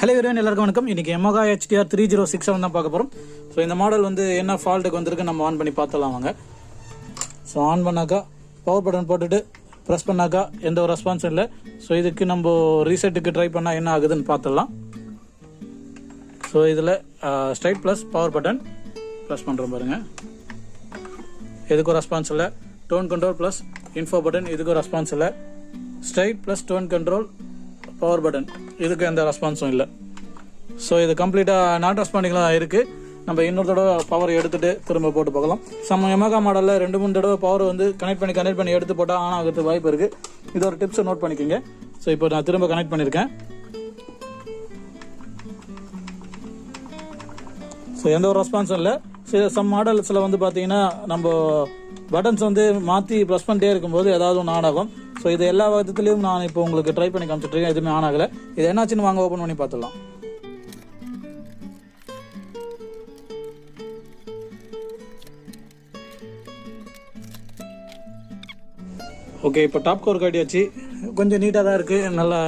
Hello everyone, எல்லாருக்கும் வணக்கம். இன்னைக்கு Yamaha HTR 3067 தான் பார்க்க போகிறோம். ஸோ இந்த மாடல் வந்து என்ன ஃபால்ட்டுக்கு வந்திருக்கு நம்ம ஆன் பண்ணி பார்த்தலாம் வாங்க. ஸோ ஆன் பண்ணாக்கா பவர் பட்டன் போட்டுட்டு ப்ரெஸ் பண்ணாக்கா எந்த ஒரு ரெஸ்பான்ஸும் இல்லை. ஸோ இதுக்கு நம்ம ரீசெட்டுக்கு ட்ரை பண்ணால் என்ன ஆகுதுன்னு பார்த்துடலாம். ஸோ இதில் straight plus power button press பண்ணுறோம் பாருங்கள். இதுக்கும் ரெஸ்பான்ஸ் இல்லை. Tone control plus info button, இதுக்கும் ரெஸ்பான்ஸ் இல்லை. Straight plus tone control power button, இதுக்கு எந்த ரெஸ்பான்ஸும் இல்லை. ஸோ இது கம்ப்ளீட்டாக நாட் ரெஸ்பாண்டிங்லாம் இருக்குது. நம்ம இன்னொரு தடவை பவர் எடுத்துகிட்டு திரும்ப போட்டு பார்க்கலாம். நம்ம Yamaha மாடலில் 2-3 தடவை பவர் வந்து கனெக்ட் பண்ணி எடுத்து போட்டால் ஆன் ஆகிறதுக்கு வாய்ப்பு இருக்குது. இது ஒரு டிப்ஸை நோட் பண்ணிக்கோங்க. ஸோ இப்போ நான் திரும்ப கனெக்ட் பண்ணியிருக்கேன். ஸோ எந்த ஒரு ரெஸ்பான்ஸும் இல்லை. சம் மாடல்ஸில் வந்து பார்த்தீங்கன்னா நம்ம பட்டன்ஸ் வந்து மாற்றி ப்ரெஸ் பண்ணிட்டே இருக்கும்போது ஏதாவது ஒன்று ஆன் ஆகும். ஸோ இது எல்லா விதத்துலையும் நான் இப்போ உங்களுக்கு ட்ரை பண்ணி காமிச்சிட்ருக்கேன். எதுவுமே ஆன் ஆகலை. இது என்னாச்சுன்னு வாங்க ஓப்பன் பண்ணி பார்த்துடலாம். ஓகே, இப்போ டாப் கவர் காட்டியாச்சு. கொஞ்சம் நீட்டாக தான் இருக்குது. நல்லா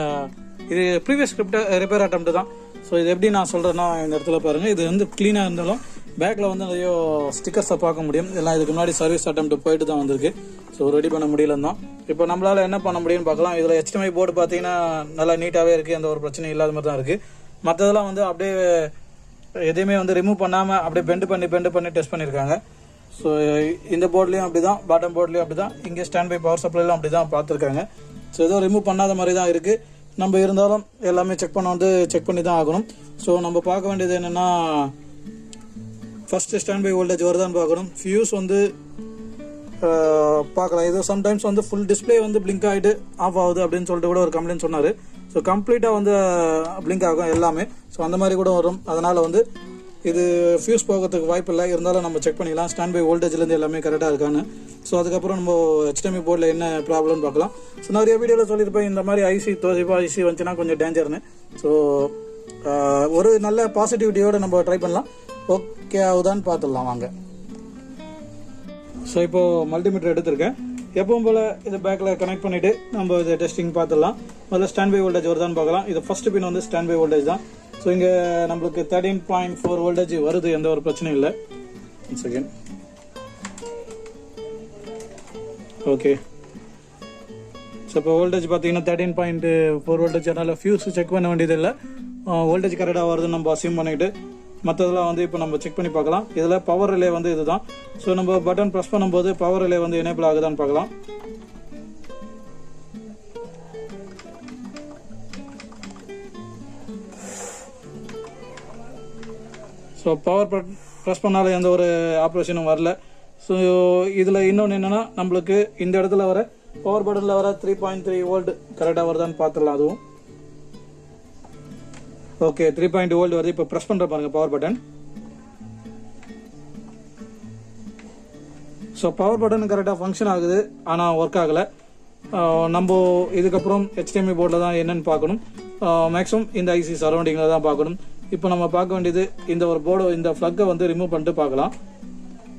இது ப்ரீவியஸ் ஸ்கிரிப்ட் ரிப்பேர் அட்டம்ப்ட் தான். ஸோ இது எப்படி நான் சொல்கிறேன்னா இந்த இடத்துல பாருங்கள். இது வந்து க்ளீனாக இருந்தாலும் பேக்கில் வந்து நிறைய ஸ்டிக்கர்ஸை பார்க்க முடியும். எல்லாம் இதுக்கு முன்னாடி சர்வீஸ் அட்டம்ப்ட் போயிட்டு தான் வந்திருக்கு. ஸோ ரெடி பண்ண முடியலன்னு தான். இப்போ நம்மளால் என்ன பண்ண முடியும்னு பார்க்கலாம். இதில் HDMI போர்டு பார்த்தீங்கன்னா நல்லா நீட்டாகவே இருக்குது. எந்த ஒரு பிரச்சனையும் இல்லாத மாதிரி தான் இருக்குது. மற்றதெல்லாம் வந்து அப்படியே எதையுமே வந்து ரிமூவ் பண்ணாமல் அப்படியே பெண்டு பண்ணி டெஸ்ட் பண்ணியிருக்காங்க. ஸோ இந்த போர்ட்லேயும் அப்படி தான், பாட்டம் போர்ட்லேயும் அப்படி தான், இங்கே ஸ்டாண்ட் பை பவர் சப்ளைலாம் அப்படி தான் பார்த்துருக்காங்க. ஸோ ஏதோ ரிமூவ் பண்ணாத மாதிரி தான் இருக்குது. நம்ம இருந்தாலும் எல்லாமே செக் பண்ணி தான் ஆகணும். ஸோ நம்ம பார்க்க வேண்டியது என்னென்னா, ஃபஸ்ட்டு ஸ்டாண்ட் பை வோல்டேஜ் வருதான்னு பார்க்கணும். ஃபியூஸ் வந்து பார்க்கலாம். இது சம்டைம்ஸ் வந்து ஃபுல் டிஸ்பிளே வந்து பிளிங்க் ஆகிட்டு ஆஃப் ஆகுது அப்படின்னு சொல்லிட்டு கூட ஒரு கம்ப்ளைண்ட் சொன்னார். ஸோ கம்ப்ளீட்டாக வந்து பிளிங்க் ஆகும் எல்லாமே. ஸோ அந்த மாதிரி கூட வரும். அதனால் வந்து இது ஃபியூஸ் போகிறதுக்கு வாய்ப்பு இல்லை. இருந்தாலும் நம்ம செக் பண்ணிக்கலாம் ஸ்டாண்ட் பை வோல்டேஜ்லேருந்து எல்லாமே கரெக்டாக இருக்கான்னு. ஸோ அதுக்கப்புறம் நம்ம HDMI போர்டில் என்ன ப்ராப்ளம்னு பார்க்கலாம். ஸோ நிறைய வீடியோவில் சொல்லியிருப்பேன் இந்த மாதிரி ஐசி வந்துச்சுன்னா கொஞ்சம் டேஞ்சர்னு. ஸோ ஒரு நல்ல பாசிட்டிவிட்டியோடு நம்ம ட்ரை பண்ணலாம். ஓகே ஆகுதான்னு பார்த்துடலாம் வாங்க. ஸோ இப்போது மல்டிமீட்டர் எடுத்திருக்கேன். எப்பவும் போல் இதை பேக்கில் கனெக்ட் பண்ணிவிட்டு நம்ம இதை டெஸ்டிங் பார்த்துடலாம். முதல்ல ஸ்டாண்ட் பை வோல்டேஜ் வருதான்னு பார்க்கலாம். இது ஃபஸ்ட்டு பின் வந்து ஸ்டாண்ட் பை வோல்டேஜ் தான். ஸோ இங்கே நம்மளுக்கு 13.4 வோல்டேஜ் வருது. எந்த ஒரு பிரச்சனையும் இல்லை. One second. ஓகே, ஸோ இப்போ வோல்டேஜ் பார்த்தீங்கன்னா 13.4 வோல்டேஜ். அதனால் ஃபியூஸ் செக் பண்ண வேண்டியது இல்லை. வோல்டேஜ் கரெக்டாக வருதுன்னு நம்ம அசியூம் பண்ணிக்கிட்டு மற்றதெல்லாம் வந்து இப்போ நம்ம செக் பண்ணி பார்க்கலாம். இதில் பவர் ரிலே வந்து இதுதான். ஸோ நம்ம பட்டன் ப்ரெஸ் பண்ணும்போது பவர் ரிலே வந்து எனேபிள் ஆகுதான்னு பார்க்கலாம். ஸோ பவர் ப்ரெஸ் பண்ணாலும் எந்த ஒரு ஆப்ரேஷனும் வரல. ஸோ இதில் இன்னொன்று என்னென்னா, நம்மளுக்கு இந்த இடத்துல வர பவர் பட்டனில் வர 3.3 வோல்ட் கரெக்டாக வருதான்னு பார்த்துடலாம். அதுவும் ஓகே, 3.2 வோல்ட் வருது. இப்போ ப்ரெஸ் பண்ணுற பாருங்கள் power button. So power button கரெக்டாக ஃபங்க்ஷன் ஆகுது, ஆனால் ஒர்க் ஆகலை. நம்ம இதுக்கப்புறம் HDMI போர்டில் தான் என்னென்னு பார்க்கணும். மேக்ஸிமம் இந்த ஐசி சரௌண்டிங்கில் தான் பார்க்கணும். இப்போ நம்ம பார்க்க வேண்டியது இந்த ஒரு போர்டு, இந்த ஃப்ளக்கை வந்து ரிமூவ் பண்ணிட்டு பார்க்கலாம்.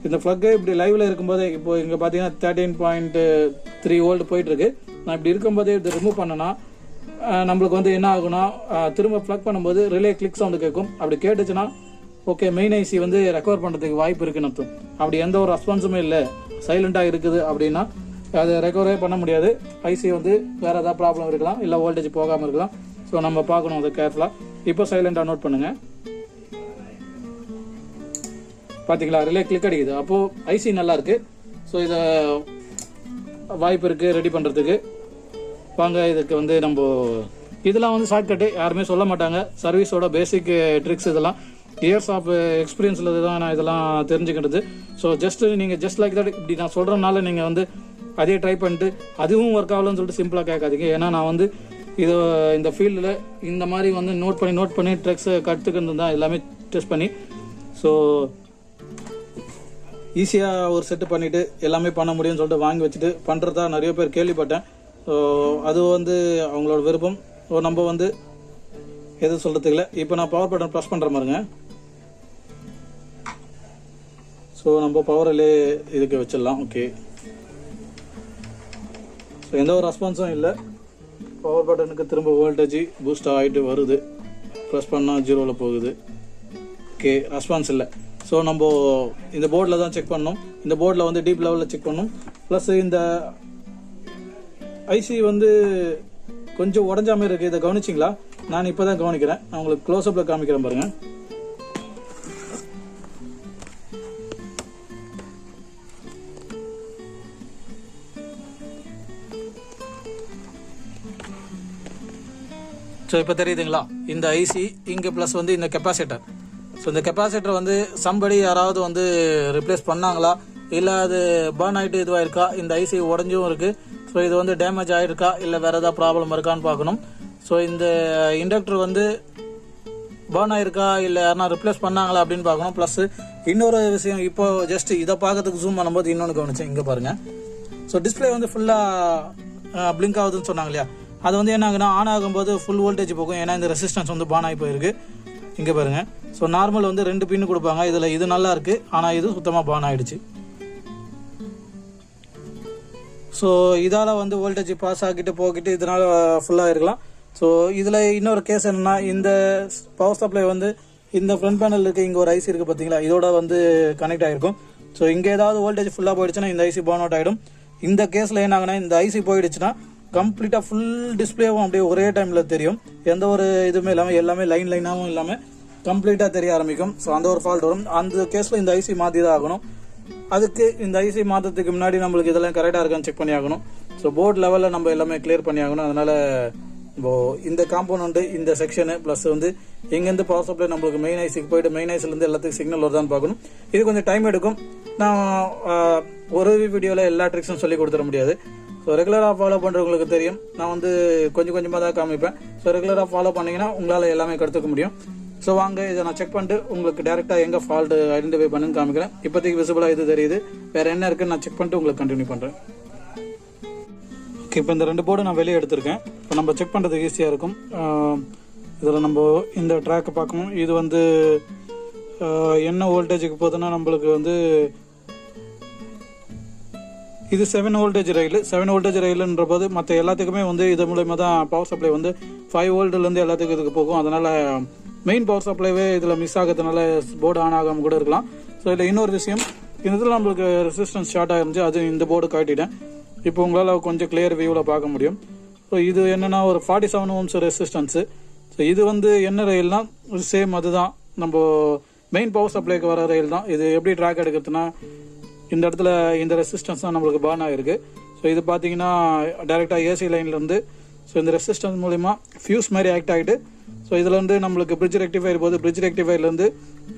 இந்த ஃப்ளக்கை இப்படி லைவில் இருக்கும்போதே இப்போ இங்கே பார்த்தீங்கன்னா 13.3 வோல்ட் போயிட்டுருக்கு. நான் இப்படி இருக்கும்போதே இது ரிமூவ் பண்ணனா நம்மளுக்கு வந்து என்ன ஆகுனா, திரும்ப ப்ளக் பண்ணும்போது ரிலே கிளிக் சவுண்டு கேட்கும். அப்படி கேட்டுச்சுன்னா ஓகே, மெயின் ஐசி வந்து ரெக்கவர் பண்ணுறதுக்கு வாய்ப்பு இருக்குன்னு அர்த்தம். அப்படி எந்த ஒரு ரெஸ்பான்ஸுமே இல்லை, சைலண்டாக இருக்குது அப்படின்னா அது ரெக்கவரே பண்ண முடியாது. ஐசி வந்து வேறு ஏதாவது ப்ராப்ளம் இருக்கலாம், இல்லை வோல்டேஜ் போகாமல் இருக்கலாம். ஸோ நம்ம பார்க்கணும் அதை கேர்ஃபுல்லாக. இப்போ சைலண்டாக நோட் பண்ணுங்கள். பார்த்தீங்களா, ரிலே கிளிக் அடிக்குது. அப்போது ஐசி நல்லாயிருக்கு. ஸோ இதை வாய்ப்பு இருக்குது ரெடி பண்ணுறதுக்கு. வாங்க, இதுக்கு வந்து நம்ம இதெல்லாம் வந்து ஷார்ட்கட்டு யாருமே சொல்ல மாட்டாங்க. சர்வீஸோட பேசிக் ட்ரிக்ஸ் இதெல்லாம் இயர்ஸ் ஆஃப் எக்ஸ்பீரியன்ஸில் தான் நான் இதெல்லாம் தெரிஞ்சுக்கிட்டது. ஸோ நீங்கள் ஜஸ்ட் லைக் தட் இப்படி நான் சொல்கிறனால நீங்கள் வந்து அதே ட்ரை பண்ணிட்டு அதுவும் ஒர்க் ஆகலன்னு சொல்லிட்டு சிம்பிளாக கேட்காதீங்க. ஏன்னா நான் வந்து இந்த ஃபீல்டில் இந்த மாதிரி வந்து நோட் பண்ணி ட்ரிக்ஸை கற்றுக்கிறது தான் எல்லாமே டெஸ்ட் பண்ணி. ஸோ ஈஸியாக ஒரு செட்டு பண்ணிவிட்டு எல்லாமே பண்ண முடியும்னு சொல்லிட்டு வாங்கி வச்சுட்டு பண்ணுறதா நிறைய பேர் கேள்விப்பட்டேன். ஸோ அது வந்து அவங்களோட விருப்பம். ஸோ நம்ம வந்து எதுவும் சொல்கிறதுக்கு இல்லை. இப்போ நான் பவர் பட்டன் ப்ரெஸ் பண்ணுற மாதிரிங்க. ஸோ நம்ம பவரிலே இதுக்கு வச்சிடலாம். ஓகே, ஸோ எந்த ஒரு ரெஸ்பான்ஸும் இல்லை. பவர் பட்டனுக்கு திரும்ப வோல்டேஜ் பூஸ்ட் ஆகிட்டு வருது. ப்ரெஸ் பண்ணால் 0ல் போகுது. ஓகே, ரெஸ்பான்ஸ் இல்லை. ஸோ நம்ம இந்த போர்டில் தான் செக் பண்ணணும். இந்த போர்டில் வந்து டீப் லெவலில் செக் பண்ணணும். ப்ளஸ் இந்த ஐசி வந்து கொஞ்சம் உடஞ்ச மாதிரி இருக்குது. இதை கவனிச்சிங்களா? நான் இப்போ தான் கவனிக்கிறேன். நான் உங்களுக்கு க்ளோஸ்அப்பில் காமிக்கிறேன் பாருங்கள். ஸோ இப்போ தெரியுதுங்களா? இந்த ஐசி இங்கே ப்ளஸ் வந்து இந்த கெப்பாசிட்டர். ஸோ இந்த கெப்பாசிட்டர் வந்து சம்படி யாராவது வந்து ரிப்ளேஸ் பண்ணாங்களா, இல்லை அது பர்ன் ஆகிட்டு இதுவாக இருக்கா, இந்த ஐசி உடஞ்சும் இருக்குது. ஸோ இது வந்து டேமேஜ் ஆகிருக்கா, இல்லை வேறு ஏதாவது ப்ராப்ளம் இருக்கான்னு பார்க்கணும். ஸோ இந்த இண்டக்டர் வந்து பர்ன் ஆகிருக்கா, இல்லை யாருனா ரிப்ளேஸ் பண்ணாங்களா அப்படின்னு பார்க்கணும். ப்ளஸ் இன்னொரு விஷயம், இப்போ ஜஸ்ட் இதை பார்க்கறதுக்கு ஜூம் பண்ணும்போது இன்னொன்று கவனிச்சேன். இங்கே பாருங்கள். ஸோ டிஸ்பிளே வந்து ஃபுல்லாக பிளிங்க் ஆகுதுன்னு சொன்னாங்க இல்லையா? அது வந்து என்ன ஆகுனா, ஆன் ஆகும்போது ஃபுல் வோல்டேஜ் போகும். ஏன்னா இந்த ரெசிஸ்டன்ஸ் வந்து பான் ஆகி போயிருக்கு. இங்கே பாருங்கள். ஸோ நார்மல் வந்து 2 பின்னு கொடுப்பாங்க. இதில் இது நல்லா இருக்குது, ஆனால் இது சுத்தமாக பான் ஆகிடுச்சு. ஸோ இதால் வந்து வோல்டேஜ் பாஸ் ஆகிட்டு போகிட்டு இதனால் ஃபுல்லாக இருக்கலாம். ஸோ இதில் இன்னொரு கேஸ் என்னென்னா, இந்த பவர் சப்ளை வந்து இந்த ஃப்ரண்ட் பேனல் இருக்குது, இங்கே ஒரு ஐசி இருக்குது பார்த்தீங்களா, இதோட வந்து கனெக்ட் ஆகிருக்கும். ஸோ இங்கே ஏதாவது வோல்டேஜ் ஃபுல்லாக போயிடுச்சுன்னா இந்த ஐசி பர்ன் அவுட் ஆகிடும். இந்த கேஸில் என்ன ஆகுனா, இந்த ஐசி போயிடுச்சுன்னா கம்ப்ளீட்டாக ஃபுல் டிஸ்பிளேவும் அப்படியே ஒரே டைமில் தெரியும். எந்த ஒரு இதுவுமே இல்லாமல் எல்லாமே லைனாகவும் இல்லாமல் கம்ப்ளீட்டாக தெரிய ஆரம்பிக்கும். ஸோ அந்த ஒரு ஃபால்ட் வரும். அந்த கேஸில் இந்த ஐசி மாற்றி தான் ஆகணும். அதுக்கு இந்த ஐசி மாற்றத்துக்கு முன்னாடி நம்மளுக்கு இதெல்லாம் கரெக்டாக இருக்கான்னு செக் பண்ணி ஆகணும். ஸோ போர்ட் லெவலில் நம்ம எல்லாமே கிளியர் பண்ணி ஆகணும். அதனால் இந்த காம்பவுண்டு, இந்த செக்ஷனு ப்ளஸ் வந்து எங்கேருந்து பவர் சப்ளை நம்மளுக்கு மெயின் ஐசிக்கு போயிட்டு மெயின் ஐசிலேருந்து எல்லாத்துக்கும் சிக்னல் வருதான்னு பார்க்கணும். இது கொஞ்சம் டைம் எடுக்கும். நான் ஒரு வீடியோவில் எல்லா ட்ரிக்ஸும் சொல்லி கொடுத்துட முடியாது. ஸோ ரெகுலராக ஃபாலோ பண்ணுறவங்களுக்கு தெரியும். நான் வந்து கொஞ்சம் கொஞ்சமாக தான் காமிப்பேன். ஸோ ரெகுலராக ஃபாலோ பண்ணிங்கன்னா உங்களால் எல்லாமே கற்றுக்க முடியும். ஸோ வாங்க, இதை நான் செக் பண்ணிட்டு உங்களுக்கு டேரெக்டாக எங்கே ஃபால்ட்டு ஐடென்டிஃபை பண்ணுன்னு காமிக்கிறேன். இப்போதைக்கு விசிபிளாக இது தெரியுது. வேறு என்ன இருக்குன்னு நான் செக் பண்ணிட்டு உங்களுக்கு கண்டினியூ பண்ணுறேன். ஓகே, இப்போ இந்த 2 போர்டு நான் வெளியே எடுத்திருக்கேன். இப்போ நம்ம செக் பண்ணுறதுக்கு ஈஸியாக இருக்கும். இதில் நம்ம இந்த ட்ராக்கை பார்க்கணும். இது வந்து என்ன வோல்டேஜுக்கு போகுதுன்னா, நம்மளுக்கு வந்து இது 7 வோல்டேஜ் ரயில். 7 வோல்டேஜ் ரயிலுன்ற போது மற்ற எல்லாத்துக்குமே வந்து இது மூலயமா தான் பவர் சப்ளை வந்து 5 வோல்ட்லேருந்து எல்லாத்துக்கும் இதுக்கு போகும். அதனால் மெயின் பவர் சப்ளைவே இதில் மிஸ் ஆகிறதுனால போர்டு ஆன் ஆகாமல் கூட இருக்கலாம். ஸோ இதில் இன்னொரு விஷயம், இந்த இதில் நம்மளுக்கு ரெசிஸ்டன்ஸ் ஷார்ட் ஆகிருந்துச்சு. அது இந்த போர்டு காட்டிட்டேன். இப்போ உங்களால் கொஞ்சம் கிளியர் வியூவில் பார்க்க முடியும். ஸோ இது என்னென்னா ஒரு 47 ஓம்ஸ் ரெசிஸ்டன்ஸு. ஸோ இது வந்து என்ன ரயில்னா சேம் அதுதான், நம்ம மெயின் பவர் சப்ளைக்கு வர ரயில் தான். இது எப்படி ட்ராக் எடுக்கிறதுனா, இந்த இடத்துல இந்த ரெசிஸ்டன்ஸ் தான் நம்மளுக்கு பர்ன் ஆகிருக்கு. ஸோ இது பார்த்தீங்கன்னா டைரெக்டாக ஏசி லைன்லேருந்து ஸோ இந்த ரெசிஸ்டன்ஸ் மூலிமா ஃபியூஸ் மாதிரி ஆக்ட் ஆகிட்டு, ஸோ இதில் வந்து நம்மளுக்கு பிரிட்ஜ் ரெக்டிஃபையர் போது பிரிட்ஜ் ரெக்டிஃபையர்லேருந்து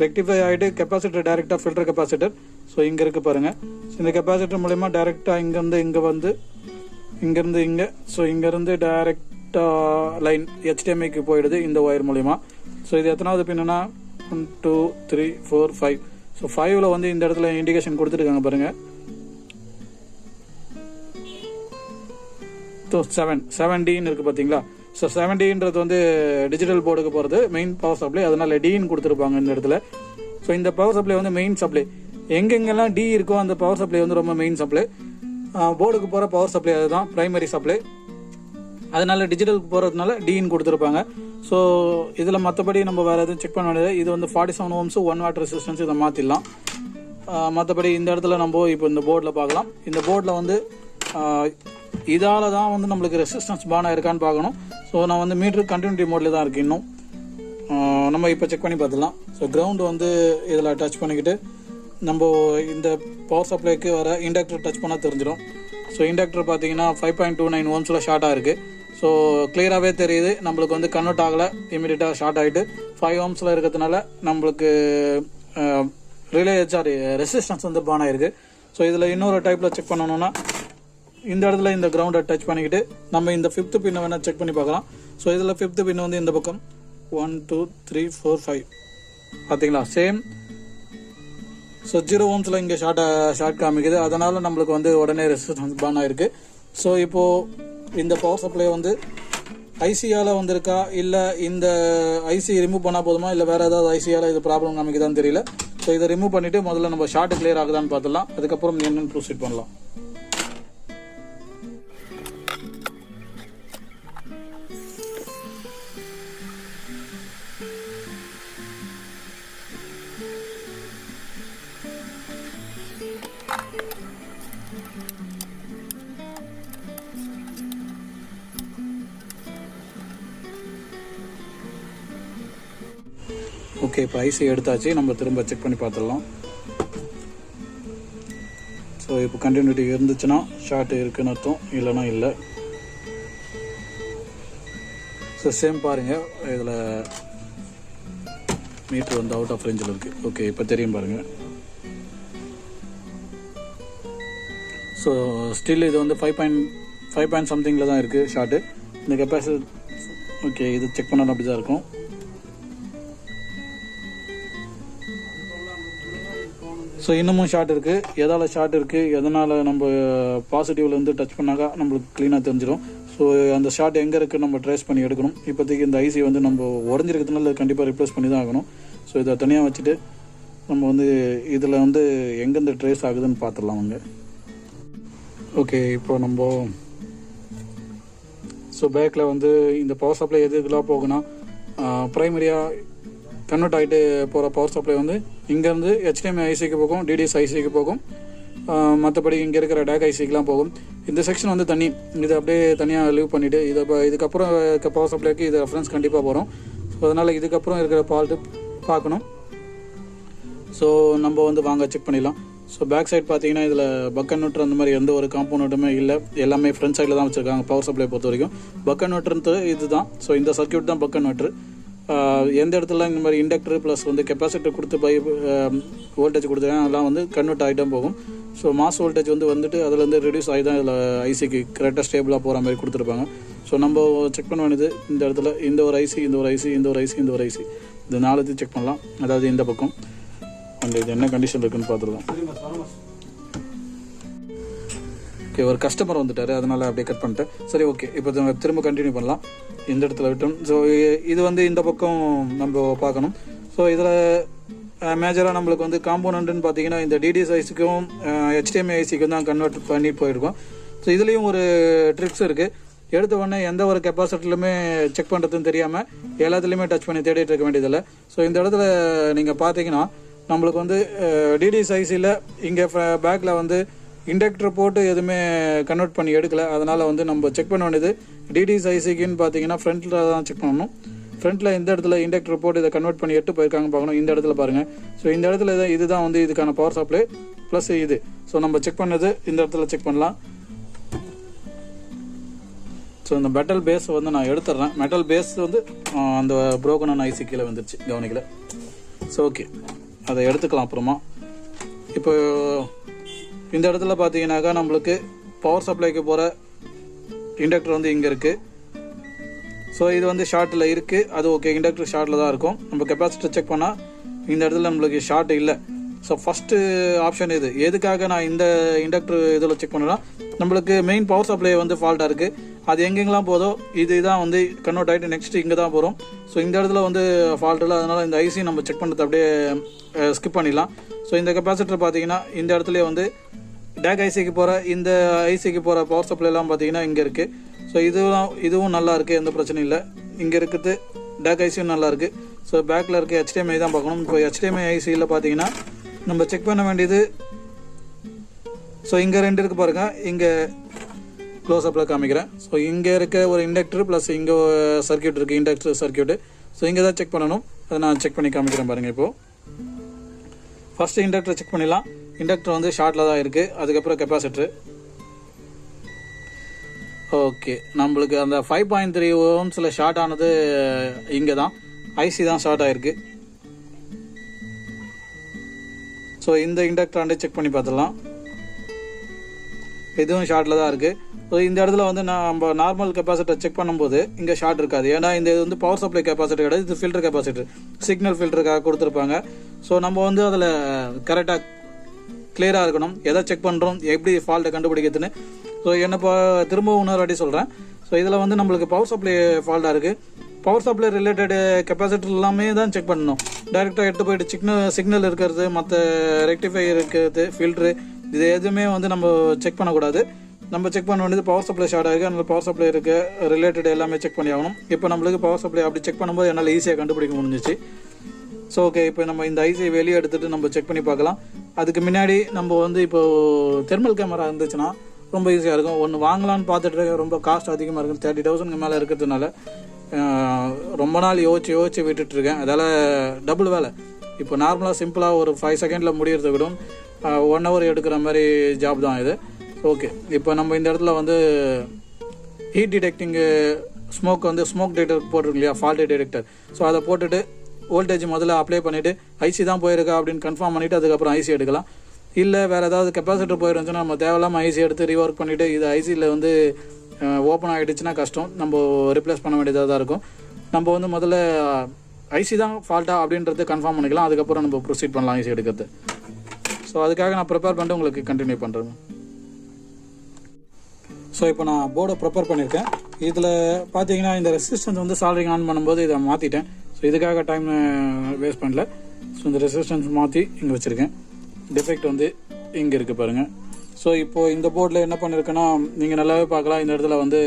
ரெக்டிஃபை ஆகிட்டு கெப்பாசிட்டர் டைரெக்டாக ஃபில்டர் கெப்பாசிட்டர். ஸோ இங்கே இருக்குது பாருங்கள். ஸோ இந்த கெப்பாசிட்டர் மூலிமா டைரெக்டாக இங்கேருந்து இங்கே வந்து இங்கேருந்து இங்கே, ஸோ இங்கேருந்து டைரெக்டாக லைன் HDMIக்கு போயிடுது இந்த ஒயர் மூலிமா. ஸோ இது எத்தனாவது பின்னா 1 2 3 4 5. ஸோ 5ல் வந்து இந்த இடத்துல இண்டிகேஷன் கொடுத்துருக்காங்க பாருங்கள். ஸோ 7Dன்னு இருக்குது பார்த்தீங்களா. ஸோ 7Dன்றது வந்து டிஜிட்டல் போர்டுக்கு போகிறது மெயின் பவர் சப்ளை. அதனால் டின்னு கொடுத்துருப்பாங்க இந்த இடத்துல. ஸோ இந்த பவர் சப்ளை வந்து மெயின் சப்ளை. எங்கெங்கெல்லாம் டி இருக்கோ அந்த பவர் சப்ளை வந்து ரொம்ப மெயின் சப்ளை. போர்டுக்கு போகிற பவர் சப்ளை அதுதான் பிரைமரி சப்ளை. அதனால டிஜிட்டலுக்கு போகிறதுனால டின்னு கொடுத்துருப்பாங்க. ஸோ இதில் மற்றபடி நம்ம வேறு எதுவும் செக் பண்ண வேண்டியது. இது வந்து 47 ஓம்ஸு 1 வாட் ரெசிஸ்டன்ஸ், இதை மாற்றிடலாம். மற்றபடி இந்த இடத்துல நம்ம இப்போ இந்த போர்டில் பார்க்கலாம். இந்த போர்டில் வந்து இதால் தான் வந்து நம்மளுக்கு ரெசிஸ்டன்ஸ் பான் இருக்கான்னு பார்க்கணும். ஸோ நான் வந்து மீட்ரு கண்டினியூட்டி மோட்ல தான் இருக்குது இன்னும். நம்ம இப்போ செக் பண்ணி பார்த்துக்கலாம். ஸோ கிரவுண்டு வந்து இதில் டச் பண்ணிக்கிட்டு நம்ம இந்த பவர் சப்ளைக்கு வர இண்டக்டர் டச் பண்ணால் தெரிஞ்சிடும். ஸோ இண்டக்டர் பார்த்தீங்கன்னா 5.29 ஓம்ஸில் ஷார்ட்டாக இருக்குது. ஸோ கிளியராகவே தெரியுது நம்மளுக்கு வந்து கன்வெர்ட் ஆகலை, இமீடியட்டாக ஷார்ட் ஆகிட்டு 5 ஓம்ஸில் இருக்கிறதுனால நம்மளுக்கு ரெசிஸ்டன்ஸ் வந்து பான் ஆகிருக்கு. ஸோ இதில் இன்னொரு டைப்பில் செக் பண்ணணும்னா இந்த இடத்துல இந்த கிரவுண்டை டச் பண்ணிக்கிட்டு நம்ம இந்த 5th பின்னை வேணால் செக் பண்ணி பார்க்கலாம். ஸோ இதில் 5th பின் வந்து இந்த பக்கம் 1 2 3 4 5 பார்த்தீங்களா, சேம். ஸோ 0 ஓம்ஸில் இங்கே ஷார்ட் காமிக்குது. அதனால் நம்மளுக்கு வந்து உடனே ரெசிஸ்டன்ஸ் பான் ஆகிருக்கு. ஸோ இப்போது இந்த பவர் சப்ளை வந்து ஐசியால் வந்திருக்கா, இல்லை இந்த ஐசி ரிமூவ் பண்ணால் போதுமா, இல்லை வேறு ஏதாவது ஐசியால் இது ப்ராப்ளம் காமிக்குதான்னு தெரியல. ஸோ இதை ரிமூவ் பண்ணிவிட்டு முதல்ல நம்ம ஷார்ட் கிளியர் ஆகுதான்னு பார்த்துலாம். அதுக்கப்புறம் என்னென்னு ப்ரொசீட் பண்ணலாம். ஓகே, இப்போ ஐசி எடுத்தாச்சு. நம்ம திரும்ப செக் பண்ணி பார்த்துடலாம். ஸோ இப்போ கண்டினியூட்டி இருந்துச்சுன்னா ஷார்ட் இருக்குன்னு அர்த்தம், இல்லைன்னா இல்லை. ஸோ சேம் பாருங்கள், இதில் மீட்ரு வந்து அவுட் ஆஃப் ரேஞ்சில் இருக்குது. ஓகே, இப்போ தெரியும் பாருங்கள். ஸோ ஸ்டில் இது வந்து 5 சம்திங்கில் தான் இருக்குது ஷார்ட்டு. இந்த கெப்பாசிட்டி ஓகே, இது செக் பண்ணாலும் அப்படி தான் இருக்கும். ஸோ இன்னமும் ஷார்ட் இருக்குது. எதால் ஷார்ட் இருக்குது, எதனால் நம்ம பாசிட்டிவ்லேருந்து டச் பண்ணாக்கா நம்மளுக்கு க்ளீனாக தெரிஞ்சிடும். ஸோ அந்த ஷார்ட் எங்கே இருக்குது நம்ம ட்ரேஸ் பண்ணி எடுக்கணும். இப்போதைக்கு இந்த ஐசி வந்து நம்ம உடஞ்சிருக்கிறதுனால கண்டிப்பாக ரிப்ளேஸ் பண்ணி தான் ஆகணும். ஸோ இதை தனியாக வச்சுட்டு நம்ம வந்து இதில் வந்து எங்கேருந்து ட்ரேஸ் ஆகுதுன்னு பார்த்துடலாம் அவங்க. ஓகே, இப்போ நம்ம ஸோ பேக்கில் வந்து இந்த பவர் சப்ளை எதுக்கெல்லாம் போகுன்னா, ப்ரைமரியாக கன்வெர்ட் ஆகிட்டு போகிற பவர் சப்ளை வந்து இங்கேருந்து HDMI ஐசிக்கு போகும், DDS ஐசிக்கு போகும். மற்றபடி இங்கே இருக்கிற டேக் ஐசிக்கெலாம் போகும். இந்த செக்ஷன் வந்து தனி, இதை அப்படியே தனியாக லீவ் பண்ணிவிட்டு இதுக்கப்புறம் பவர் சப்ளைக்கு இது ரெஃபரன்ஸ் கண்டிப்பாக போகிறோம். ஸோ அதனால் இதுக்கப்புறம் இருக்கிற ஃபால்ட்டு பார்க்கணும். ஸோ நம்ம வந்து வாங்க செக் பண்ணிடலாம். ஸோ பேக் சைட் பார்த்தீங்கன்னா இதில் பக் கன்வெர்ட்டர் அந்த மாதிரி எந்த ஒரு காம்போனண்ட்டுமே இல்லை. எல்லாமே ஃப்ரண்ட் சைடில் தான் வச்சுருக்காங்க. பவர் சப்ளை பொறுத்த வரைக்கும் பக் கன்வெர்ட்டர் இது தான். ஸோ இந்த சர்க்யூட் தான் பக் கன்வெர்ட்டர். எந்த இடத்துல இந்த மாதிரி இண்டக்டர் ப்ளஸ் வந்து கெப்பாசிட்டர் கொடுத்து வோல்டேஜ் கொடுத்துருக்காங்க, அதெல்லாம் வந்து கன்வெர்ட் ஆகிட்டே போகும். ஸோ மாஸ் வோல்டேஜ் வந்துட்டு அதிலேருந்து ரெடியூஸ் ஆகி தான் இதில் ஐசிக்கு கரெக்டாக ஸ்டேபிளாக போகிற மாதிரி கொடுத்துருப்பாங்க. ஸோ நம்ம செக் பண்ண வேண்டியது இந்த இடத்துல இந்த ஒரு ஐசி, இந்த ஒரு ஐசி, இந்த ஒரு ஐசி, இந்த ஒரு ஐசி, இந்த 4 செக் பண்ணலாம். அதாவது இந்த பக்கம் அந்த இது என்ன கண்டிஷன் இருக்குன்னு பார்த்துடலாம். ஓகே, ஒரு கஸ்டமர் வந்துட்டார், அதனால் அப்படியே கட் பண்ணிட்டேன். சரி, ஓகே, இப்போ திரும்ப கண்டினியூ பண்ணலாம். இந்த இடத்துல விட்டோம். ஸோ இது வந்து இந்த பக்கம் நம்ம பார்க்கணும். ஸோ இதில் மேஜராக நம்மளுக்கு வந்து காம்போனண்ட்டுன்னு பார்த்தீங்கன்னா இந்த DDS ஐசிக்கும் HDMI ஐசிக்கும் தான் கன்வெர்ட் பண்ணி போயிருக்கோம். ஸோ இதுலேயும் ஒரு ட்ரிக்ஸ் இருக்குது. எடுத்த உடனே எந்த ஒரு கெப்பாசிட்டிலுமே செக் பண்ணுறதுன்னு தெரியாமல் எல்லாத்துலேயுமே டச் பண்ணி தேடிட்டு இருக்க வேண்டியதில்லை. ஸோ இந்த இடத்துல நீங்கள் பார்த்தீங்கன்னா நம்மளுக்கு வந்து DDS ஐசியில் இங்கே பேக்கில் வந்து இண்டக்டர் போட்டு எதுவுமே கன்வெர்ட் பண்ணி எடுக்கலை. அதனால் வந்து நம்ம செக் பண்ண வேண்டியது DDS ஐசிக்குன்னு பார்த்தீங்கன்னா ஃப்ரண்ட்டில் தான் செக் பண்ணணும். ஃப்ரண்ட்டில் இந்த இடத்துல இண்டக்டர் போட்டு இதை கன்வெர்ட் பண்ணி எடுத்து போயிருக்காங்க பார்க்கணும். இந்த இடத்துல பாருங்கள். ஸோ இந்த இடத்துல இதுதான் வந்து இதுக்கான பவர் சப்ளை ப்ளஸ் இது. ஸோ நம்ம செக் பண்ணது இந்த இடத்துல செக் பண்ணலாம். ஸோ இந்த மெட்டல் பேஸ் வந்து நான் எடுத்துடுறேன். மெட்டல் பேஸ் வந்து அந்த புரோக்கனான ஐசி கீழே வந்துருச்சு, கவனிக்கல. ஸோ ஓகே, அதை எடுத்துக்கலாம் அப்புறமா. இப்போ இந்த இடத்துல பார்த்தீங்கன்னாக்கா நம்மளுக்கு பவர் சப்ளைக்கு போகிற இண்டக்டர் வந்து இங்கே இருக்குது. ஸோ இது வந்து ஷார்ட்டில் இருக்குது, அது ஓகே, இண்டக்டர் ஷார்ட்டில் தான் இருக்கும். நம்ம கெப்பாசிட்டர் செக் பண்ணால் இந்த இடத்துல நம்மளுக்கு ஷார்ட் இல்லை. ஸோ ஃபஸ்ட்டு ஆப்ஷன் இது. எதுக்காக நான் இந்த இண்டக்டர் இதில் செக் பண்ணேன்னா, நம்மளுக்கு மெயின் பவர் சப்ளை வந்து ஃபால்ட்டாக இருக்குது. அது எங்கெங்கெல்லாம் போதோ இதுதான் வந்து கன்வெர்ட் ஆகிட்டு நெக்ஸ்ட் இங்கே தான் போகிறோம். ஸோ இந்த இடத்துல வந்து ஃபால்ட் இல்லை, அதனால் இந்த ஐசி நம்ம செக் பண்ணுறது அப்படியே ஸ்கிப் பண்ணிடலாம். ஸோ இந்த கெப்பாசிட்டர் பார்த்தீங்கன்னா இந்த இடத்துல வந்து டேக் ஐசிக்கு போகிற இந்த ஐசிக்கு போகிற பவர் சப்ளைலாம் பார்த்தீங்கன்னா இங்கே இருக்குது. ஸோ இதுவும் நல்லா இருக்குது, எந்த பிரச்சனையும் இல்லை. இங்கே இருக்குது டேக் ஐசியும் நல்லா இருக்குது. ஸோ பேக்கில் இருக்க HDMI தான் பார்க்கணும். இப்போ HDMI ஐசியில் பார்த்தீங்கன்னா நம்ம செக் பண்ண வேண்டியது, ஸோ இங்கே 2 இருக்குது பாருங்கள். இங்கே க்ளோஸ்அப்பில் காமிக்கிறேன். ஸோ இங்கே இருக்க ஒரு இண்டக்டர் ப்ளஸ் இங்கே சர்க்யூட் இருக்குது, இண்டக்டர் சர்க்யூட்டு. ஸோ இங்கே தான் செக் பண்ணணும். அதை நான் செக் பண்ணி காமிக்கிறேன் பாருங்கள். இப்போது ஃபஸ்ட்டு இண்டக்டர் செக் பண்ணிடலாம். இண்டக்டர் வந்து ஷார்ட்டில் தான் இருக்குது. அதுக்கப்புறம் கெப்பாசிட்டரு. ஓகே, நம்மளுக்கு அந்த 5.3 ஓம்ஸில் ஷார்ட் ஆனது இங்கே தான், ஐசி தான் ஷார்ட் ஆகிருக்கு. ஸோ இந்த இண்டக்டர் ஆண்டு செக் பண்ணி பார்த்துடலாம். இதுவும் ஷார்ட்டில் தான் இருக்குது. ஸோ இந்த இடத்துல வந்து நம்ம நார்மல் கெப்பாசிட்டர் செக் பண்ணும்போது இங்கே ஷார்ட் இருக்காது. ஏன்னா இந்த இது வந்து பவர் சப்ளை கெப்பாசிட்டர் கிடையாது, இது ஃபில்டர் கெப்பாசிட்டர், சிக்னல் ஃபில்டருக்காக கொடுத்துருப்பாங்க. ஸோ நம்ம வந்து அதில் கரெக்டாக கிளியராக இருக்கணும். எதை செக் பண்ணுறோம், எப்படி ஃபால்ட்டை கண்டுபிடிக்கிறதுன்னு. ஸோ என்னப்போ திரும்பவும் இன்னொரு வாட்டி சொல்கிறேன். ஸோ இதில் வந்து நம்மளுக்கு பவர் சப்ளை ஃபால்ட்டாக இருக்குது. பவர் சப்ளை ரிலேட்டடு கெப்பாசிட்டர் எல்லாமே தான் செக் பண்ணணும். டைரெக்டாக எடுத்து போயிட்டு சிக்னல் இருக்கிறது, மற்ற ரெக்டிஃபையர் இருக்கிறது, ஃபில்ட்ரு, இது எதுவுமே வந்து நம்ம செக் பண்ணக்கூடாது. நம்ம செக் பண்ண வேண்டியது பவர் சப்ளை ஷார்ட் ஆகிருக்கு, அதனால் பவர் சப்ளை இருக்க ரிலேட்டட் எல்லாமே செக் பண்ணி ஆகணும். இப்போ நம்மளுக்கு பவர் சப்ளை அப்படி செக் பண்ணும்போது என்னால் ஈஸியாக கண்டுபிடிக்க முடிஞ்சிச்சு. ஸோ ஓகே, இப்போ நம்ம இந்த ஐசியை வெளியே எடுத்துகிட்டு நம்ம செக் பண்ணி பார்க்கலாம். அதுக்கு முன்னாடி நம்ம வந்து இப்போது தெர்மல் கேமரா இருந்துச்சுன்னா ரொம்ப ஈஸியாக இருக்கும். ஒன்று வாங்கலான்னு பார்த்துட்டு ரொம்ப காஸ்ட் அதிகமாக இருக்கும், 30,000 மேலே இருக்கிறதுனால ரொம்ப நாள் யோசிச்சு விட்டுட்ருக்கேன். அதால் டபுள் வேலை. இப்போ நார்மலாக சிம்பிளாக ஒரு 5 செகண்டில் முடிகிறத விட 1 hour எடுக்கிற மாதிரி ஜாப் தான் இது. ஓகே, இப்போ நம்ம இந்த இடத்துல வந்து ஹீட் டிடெக்டிங்கு ஸ்மோக் வந்து ஸ்மோக் டிடெக்டர் போட்டிருக்கு இல்லையா, ஃபால்ட் டிடெக்டர். ஸோ அதை போட்டுட்டு வோல்டேஜ் முதல்ல அப்ளை பண்ணிவிட்டு ஐசி தான் போயிருக்கா அப்படின்னு கன்ஃபார்ம் பண்ணிவிட்டு அதுக்கப்புறம் ஐசி எடுக்கலாம். இல்லை வேறு ஏதாவது கெப்பாசிட்டர் போயிருந்துச்சுன்னா நம்ம தேவையில்லாமல் ஐசி எடுத்து ரீஒர்க் பண்ணிவிட்டு இது ஐசியில் வந்து ஓப்பன் ஆகிடுச்சுன்னா கஷ்டம், நம்ம ரிப்ளேஸ் பண்ண வேண்டியதாக தான் இருக்கும். நம்ம வந்து முதல்ல ஐசி தான் ஃபால்ட்டா அப்படின்றது கன்ஃபார்ம் பண்ணிக்கலாம், அதுக்கப்புறம் நம்ம ப்ரொசீட் பண்ணலாம் ஐசி எடுக்கிறது. ஸோ அதுக்காக நான் ப்ரிப்பேர் பண்ணிட்டு உங்களுக்கு கண்டினியூ பண்ணுறேன். ஸோ இப்போ நான் போர்டை ப்ரிப்பேர் பண்ணியிருக்கேன். இதில் பார்த்தீங்கன்னா இந்த ரெசிஸ்டன்ஸ் வந்து சால்டரிங் ஆன் பண்ணும்போது இதை மாற்றிட்டேன். ஸோ இதுக்காக டைம் வேஸ்ட் பண்ணல. ஸோ இந்த ரெசிஸ்டன்ஸ் மாற்றி இங்கே வச்சுருக்கேன். டிஃபெக்ட் வந்து இங்கே இருக்குது பாருங்கள். ஸோ இப்போது இந்த போர்டில் என்ன பண்ணியிருக்கேன்னா நீங்கள் நல்லாவே பார்க்கலாம். இந்த இடத்துல வந்து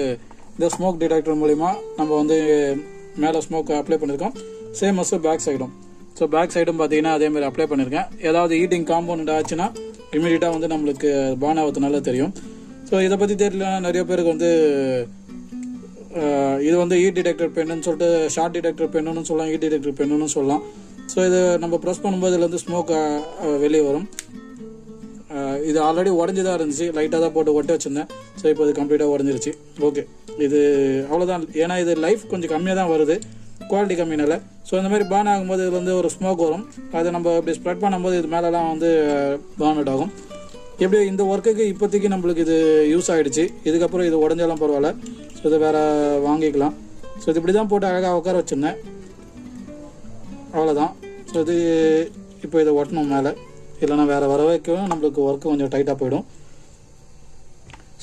இந்த ஸ்மோக் டிடெக்டர் மூலிமா நம்ம வந்து மேலே ஸ்மோக் அப்ளை பண்ணியிருக்கோம். சேம் அஸ் பேக் சைடும். ஸோ பேக் சைடும் பார்த்தீங்கன்னா அதேமாதிரி அப்ளை பண்ணியிருக்கேன். ஏதாவது ஹீட்டிங் காம்பவுண்ட் ஆச்சுன்னா இமீடியட்டாக வந்து நம்மளுக்கு பான் ஆகிறதுனால தெரியும். ஸோ இதை பற்றி தெரியலனா நிறைய பேருக்கு வந்து இது வந்து ஹீட் டிடெக்டர் பென்னுன்னு சொல்லிட்டு ஷார்ட் டிடெக்டர் பென்னுன்னு சொல்லலாம், ஹீட் டிடெக்டர் பென்னுன்னு சொல்லலாம். ஸோ இது நம்ம ப்ரெஸ் பண்ணும்போது இதில் வந்து ஸ்மோக் வெளியே வரும். இது ஆல்ரெடி உடஞ்சி தான் இருந்துச்சு, லைட்டாக தான் போட்டு ஒட்ட வச்சுருந்தேன். ஸோ இப்போ இது கம்ப்ளீட்டாக உடஞ்சிருச்சு. ஓகே, இது அவ்வளோதான். ஏன்னா இது லைஃப் கொஞ்சம் கம்மியாக தான் வருது, குவாலிட்டி கம்மினால. ஸோ இந்த மாதிரி பேர்ன் ஆகும்போது இது வந்து ஒரு ஸ்மோக் வரும். அதை நம்ம இப்படி ஸ்ப்ரெட் பண்ணும்போது இது மேலெலாம் வந்து பேர்ன் அவுட் ஆகும். எப்படி இந்த ஒர்க்குக்கு இப்போதைக்கு நம்மளுக்கு இது யூஸ் ஆகிடுச்சு. இதுக்கப்புறம் இது உடஞ்சாலும் பரவாயில்ல. ஸோ இதை வேறு வாங்கிக்கலாம். ஸோ இது இப்படி தான் போட்டு அழகாக உட்கார வச்சுருந்தேன், அவ்வளோதான். ஸோ இது இப்போ இதை ஒட்டணும் மேலே, இல்லைனா வேறு வர வைக்கவும் நம்மளுக்கு ஒர்க்கு கொஞ்சம் டைட்டாக போயிடும்.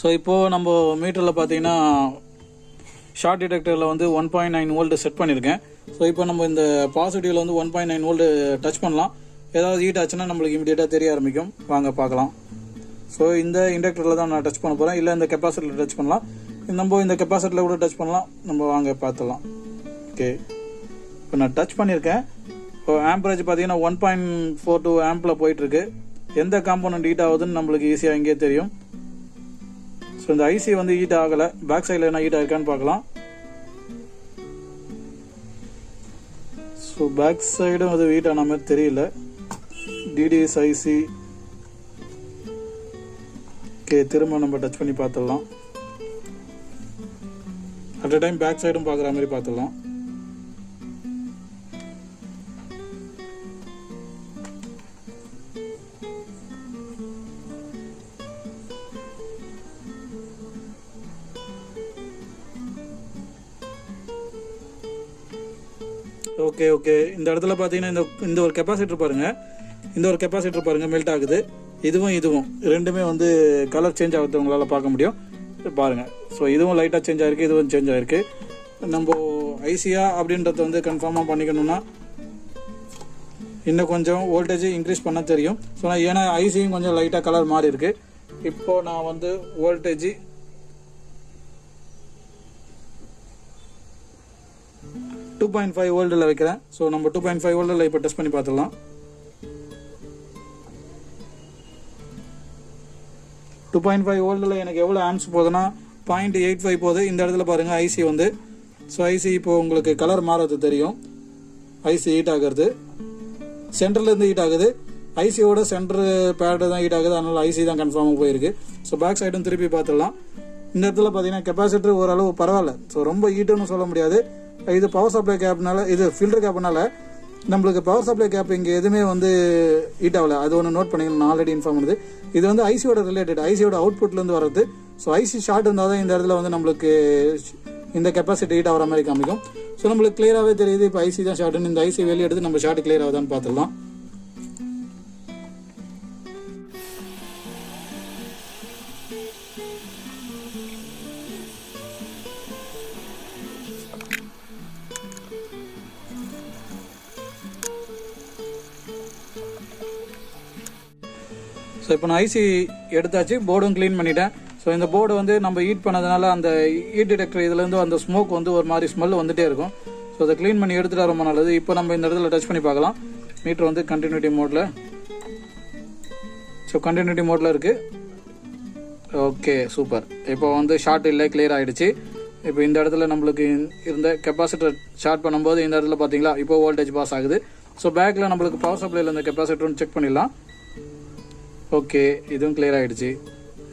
ஸோ இப்போது நம்ம மீட்டரில் பார்த்தீங்கன்னா ஷார்ட் டிடெக்டரில் வந்து 1.9 வோல்ட் செட் பண்ணியிருக்கேன். ஸோ இப்போ நம்ம இந்த பாசிட்டிவில் வந்து 1.9 வோல்ட் டச் பண்ணலாம். ஏதாவது ஹீட் ஆச்சுன்னா நம்மளுக்கு இமீடியட்டாக தெரிய ஆரம்பிக்கும். வாங்க பார்க்கலாம். ஸோ இந்த இண்டக்டரில் தான் நான் டச் பண்ண போகிறேன், இல்லை இந்த கெப்பாசிட்டரில் டச் பண்ணலாம். நம்ம இந்த கெப்பாசிட்டரில் கூட டச் பண்ணலாம். நம்ம வாங்க பார்த்துலாம். ஓகே, இப்போ நான் டச் பண்ணியிருக்கேன். இப்போ ஆம்பரேஜ் பார்த்தீங்கன்னா 1.42 ஆம்பில் போயிட்டுருக்கு. எந்த காம்பவுண்ட் ஹீட் ஆகுதுன்னு நம்மளுக்கு ஈஸியாக இங்கே தெரியும். ஸோ இந்த ஐசி வந்து ஹீட் ஆகலை. பேக் சைடில் என்ன ஹீட் ஆகிருக்கான்னு பார்க்கலாம். ஸோ பேக் சைடும் அது ஹீட் ஆன மாதிரி தெரியல. TDS IC. ஓகே, திரும்ப நம்ம டச் பண்ணி பார்த்துடலாம். அட் அ டைம் பேக் சைடும் பார்க்குற மாதிரி பார்த்துடலாம். ஓகே, இந்த இடத்துல பார்த்தீங்கன்னா இந்த ஒரு கெப்பாசிட்டர் பாருங்கள். இந்த ஒரு கெப்பாசிட்டர் பாருங்கள் மெல்ட் ஆகுது. இதுவும் ரெண்டுமே வந்து கலர் சேஞ்ச் ஆகுது, உங்களால் பார்க்க முடியும் பாருங்கள். ஸோ இதுவும் லைட்டாக சேஞ்ச் ஆகிருக்கு, இதுவும் சேஞ்ச் ஆகிருக்கு. நம்ம ஐசியா அப்படின்றத வந்து கன்ஃபார்மாக பண்ணிக்கணும்னா இன்னும் கொஞ்சம் வோல்டேஜ் இன்க்ரீஸ் பண்ண தெரியும். ஸோ நான் ஏன்னா ஐசியும் கொஞ்சம் லைட்டாக கலர் மாறி இருக்கு. இப்போது நான் வந்து வோல்டேஜ் 2.5 வோல்ட்டில் வைக்கிறேன். ஸோ நம்ம 2.5 வோல்ட்டில் இப்போ டெஸ்ட் பண்ணி பார்த்துடலாம். 2.5 வோல்ட்டில் எனக்கு எவ்வளோ ஆம்ஸ் போகுதுன்னா 0.85 போகுது. இந்த இடத்துல பாருங்கள் ஐசி வந்து. ஸோ ஐசி இப்போது உங்களுக்கு கலர் மாறது தெரியும். ஐசி ஹீட் ஆகிறது சென்டர்லேருந்து ஹீட் ஆகுது. ஐசியோட சென்டர் பேடு தான் ஹீட் ஆகுது, அதனால் ஐசி தான் கன்ஃபார்மாக போயிருக்கு. ஸோ பேக் சைடும் திருப்பி பார்த்துடலாம். இந்த இடத்துல பார்த்தீங்கன்னா கெப்பாசிட்டர் ஓரளவு பரவாயில்ல. ஸோ ரொம்ப ஹீட்டுன்னு சொல்ல முடியாது. இது பவர் சப்ளை கேப்னால, இது ஃபில்டர் கேப்னால நம்மளுக்கு பவர் சப்ளை கேப் இங்கே எதுவுமே வந்து ஹீட் ஆகலை. அது ஒன்று நோட் பண்ணிக்கலாம். நான் ஆல்ரெடி இன்ஃபார்ம் பண்ணுது. இது வந்து ஐசியோட ரிலேட்டட், ஐசியோட அவுட்புட்லேருந்து வர்றது. ஸோ ஐசி ஷார்ட் இருந்தால் தான் இந்த இடத்துல வந்து நம்மளுக்கு இந்த கெப்பாசிட்டி ஹீட் ஆகிற மாதிரி காமிக்கும். ஸோ நம்மளுக்கு கிளியராகவே தெரியுது இப்போ ஐசி தான் ஷார்ட்னு. இந்த ஐசி வெளியே எடுத்து நம்ம ஷார்ட் கிளியர் ஆகுதான்னு பார்த்துடலாம். ஸோ இப்போ நான் ஐசி எடுத்தாச்சு, போர்டும் க்ளீன் பண்ணிட்டேன். ஸோ இந்த போர்டு வந்து நம்ம ஹீட் பண்ணதுனால அந்த ஹீட் டிடெக்டர் இதுலேருந்து அந்த ஸ்மோக் வந்து ஒரு மாதிரி ஸ்மெல் வந்துகிட்டே இருக்கும். ஸோ அதை க்ளீன் பண்ணி எடுத்துகிட்டா ரொம்ப நல்லது. இப்போ நம்ம இந்த இடத்துல டச் பண்ணி பார்க்கலாம். மீட்டர் வந்து கண்டினியூட்டி மோடில். ஸோ கண்டினியூட்டி மோடில் இருக்குது. Okay, super. இப்போ வந்து ஷார்ட் இல்லை, கிளியர் ஆகிடுச்சு. இப்போ இந்த இடத்துல நம்மளுக்கு இருந்த கெப்பாசிட்டர் ஷார்ட் பண்ணும்போது இந்த இடத்துல பார்த்தீங்களா இப்போ வோல்டேஜ் பாஸ் ஆகுது. ஸோ பேக்கில் நம்மளுக்கு பவர் சப்ளையில் இந்த கெப்பாசிட்டர்னு செக் பண்ணிடலாம். ஓகே, இதுவும் கிளியர் ஆகிடுச்சு,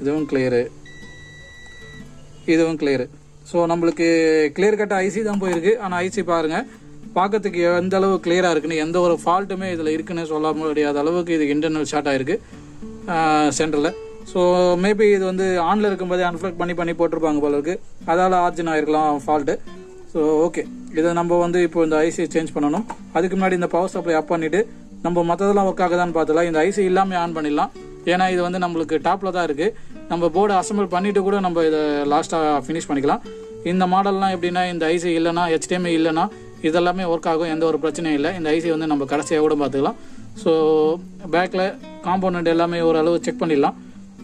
இதுவும் கிளியரு, இதுவும் கிளியரு. ஸோ நம்மளுக்கு கிளியர் கட்ட ஐசி தான் போயிருக்கு. ஆனால் ஐசி பாருங்கள், பார்க்கறதுக்கு எந்த அளவு கிளியராக இருக்குன்னு, எந்த ஒரு ஃபால்ட்டுமே இதில் இருக்குன்னு சொல்ல முடியாத அளவுக்கு இது இன்டர்னல் ஷார்ட் ஆகிருக்கு சென்டரில். ஸோ மேபி இது வந்து ஆனில் இருக்கும்போதே அன்ஃப்ளக் பண்ணி போட்டிருப்பாங்க போல இருக்குது, அதால் ஆர்ஜின் ஆகிருக்கலாம் ஃபால்ட்டு. ஸோ ஓகே, இதை நம்ம வந்து இப்போ இந்த ஐசியை சேஞ்ச் பண்ணணும். அதுக்கு முன்னாடி இந்த பவர் சப்ளை ஆஃப் பண்ணிவிட்டு நம்ம மற்றதெல்லாம் ஒர்க் ஆகுதான்னு பார்த்துலாம். இந்த ஐசி இல்லாமல் ஆன் பண்ணிடலாம், ஏன்னா இது வந்து நம்மளுக்கு டாப்பில் தான் இருக்குது. நம்ம போர்டு அசம்பிள் பண்ணிவிட்டு கூட நம்ம இதை லாஸ்ட்டாக ஃபினிஷ் பண்ணிக்கலாம். இந்த மாடல்லாம் எப்படின்னா, இந்த ஐசி இல்லைனா, HDMI இல்லைனா இதெல்லாமே ஒர்க் ஆகும், எந்த ஒரு பிரச்சனையும் இல்லை. இந்த ஐசி வந்து நம்ம கடைசியாக கூட பார்த்துக்கலாம். ஸோ பேக்கில் காம்போனண்ட் எல்லாமே ஓரளவு செக் பண்ணிடலாம்,